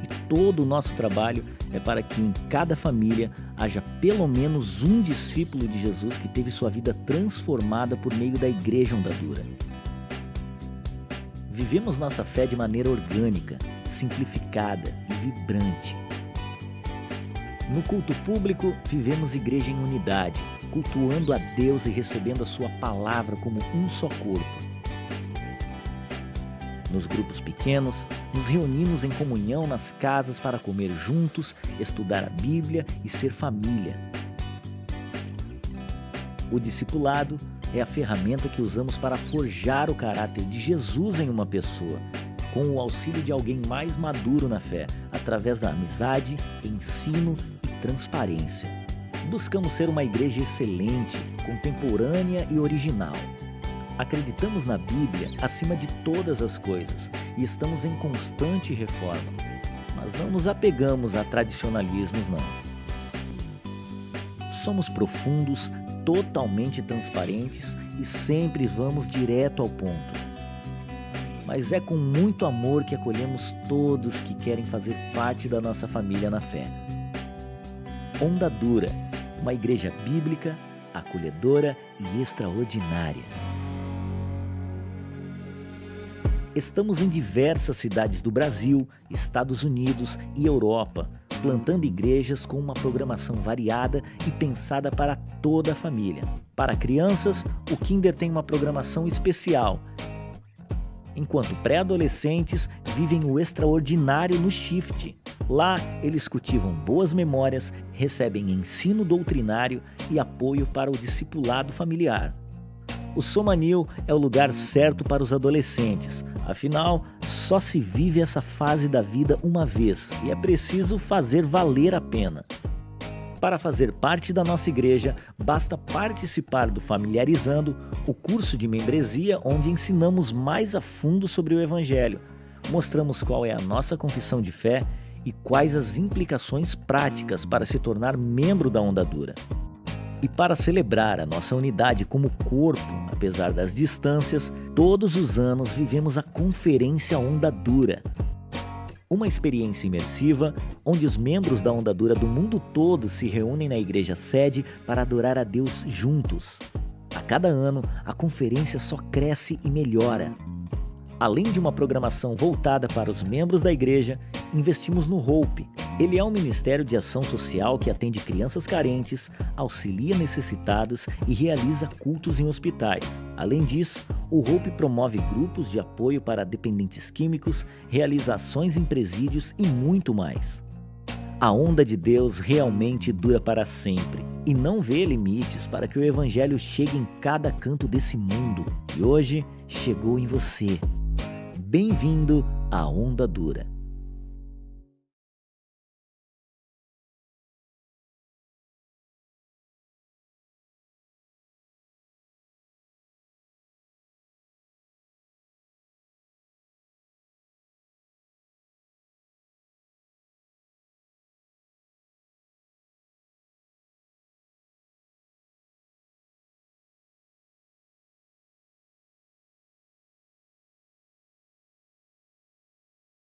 E todo o nosso trabalho é para que em cada família haja pelo menos um discípulo de Jesus que teve sua vida transformada por meio da Igreja Onda Dura. Vivemos nossa fé de maneira orgânica, simplificada e vibrante. No culto público, vivemos igreja em unidade, cultuando a Deus e recebendo a sua palavra como um só corpo. Nos grupos pequenos, nos reunimos em comunhão nas casas para comer juntos, estudar a Bíblia e ser família. O discipulado é a ferramenta que usamos para forjar o caráter de Jesus em uma pessoa, com o auxílio de alguém mais maduro na fé, através da amizade, ensino e transparência. Buscamos ser uma igreja excelente, contemporânea e original. Acreditamos na Bíblia acima de todas as coisas e estamos em constante reforma, mas não nos apegamos a tradicionalismos, não. Somos profundos, totalmente transparentes e sempre vamos direto ao ponto. Mas é com muito amor que acolhemos todos que querem fazer parte da nossa família na fé. Onda Dura, uma igreja bíblica, acolhedora e extraordinária. Estamos em diversas cidades do Brasil, Estados Unidos e Europa, plantando igrejas com uma programação variada e pensada para toda a família. Para crianças, o Kinder tem uma programação especial, enquanto pré-adolescentes vivem o extraordinário no Shift. Lá, eles cultivam boas memórias, recebem ensino doutrinário e apoio para o discipulado familiar. O Somanil é o lugar certo para os adolescentes, afinal, só se vive essa fase da vida uma vez e é preciso fazer valer a pena. Para fazer parte da nossa igreja, basta participar do Familiarizando, o curso de membresia onde ensinamos mais a fundo sobre o Evangelho, mostramos qual é a nossa confissão de fé e quais as implicações práticas para se tornar membro da Onda Dura. E para celebrar a nossa unidade como corpo, apesar das distâncias, todos os anos vivemos a Conferência Onda Dura. Uma experiência imersiva onde os membros da Onda Dura do mundo todo se reúnem na igreja sede para adorar a Deus juntos. A cada ano, a conferência só cresce e melhora. Além de uma programação voltada para os membros da igreja, investimos no Hope. Ele é um ministério de ação social que atende crianças carentes, auxilia necessitados e realiza cultos em hospitais. Além disso, o Hope promove grupos de apoio para dependentes químicos, realiza ações em presídios e muito mais. A onda de Deus realmente dura para sempre e não vê limites para que o Evangelho chegue em cada canto desse mundo. E hoje chegou em você. Bem-vindo A Onda Dura.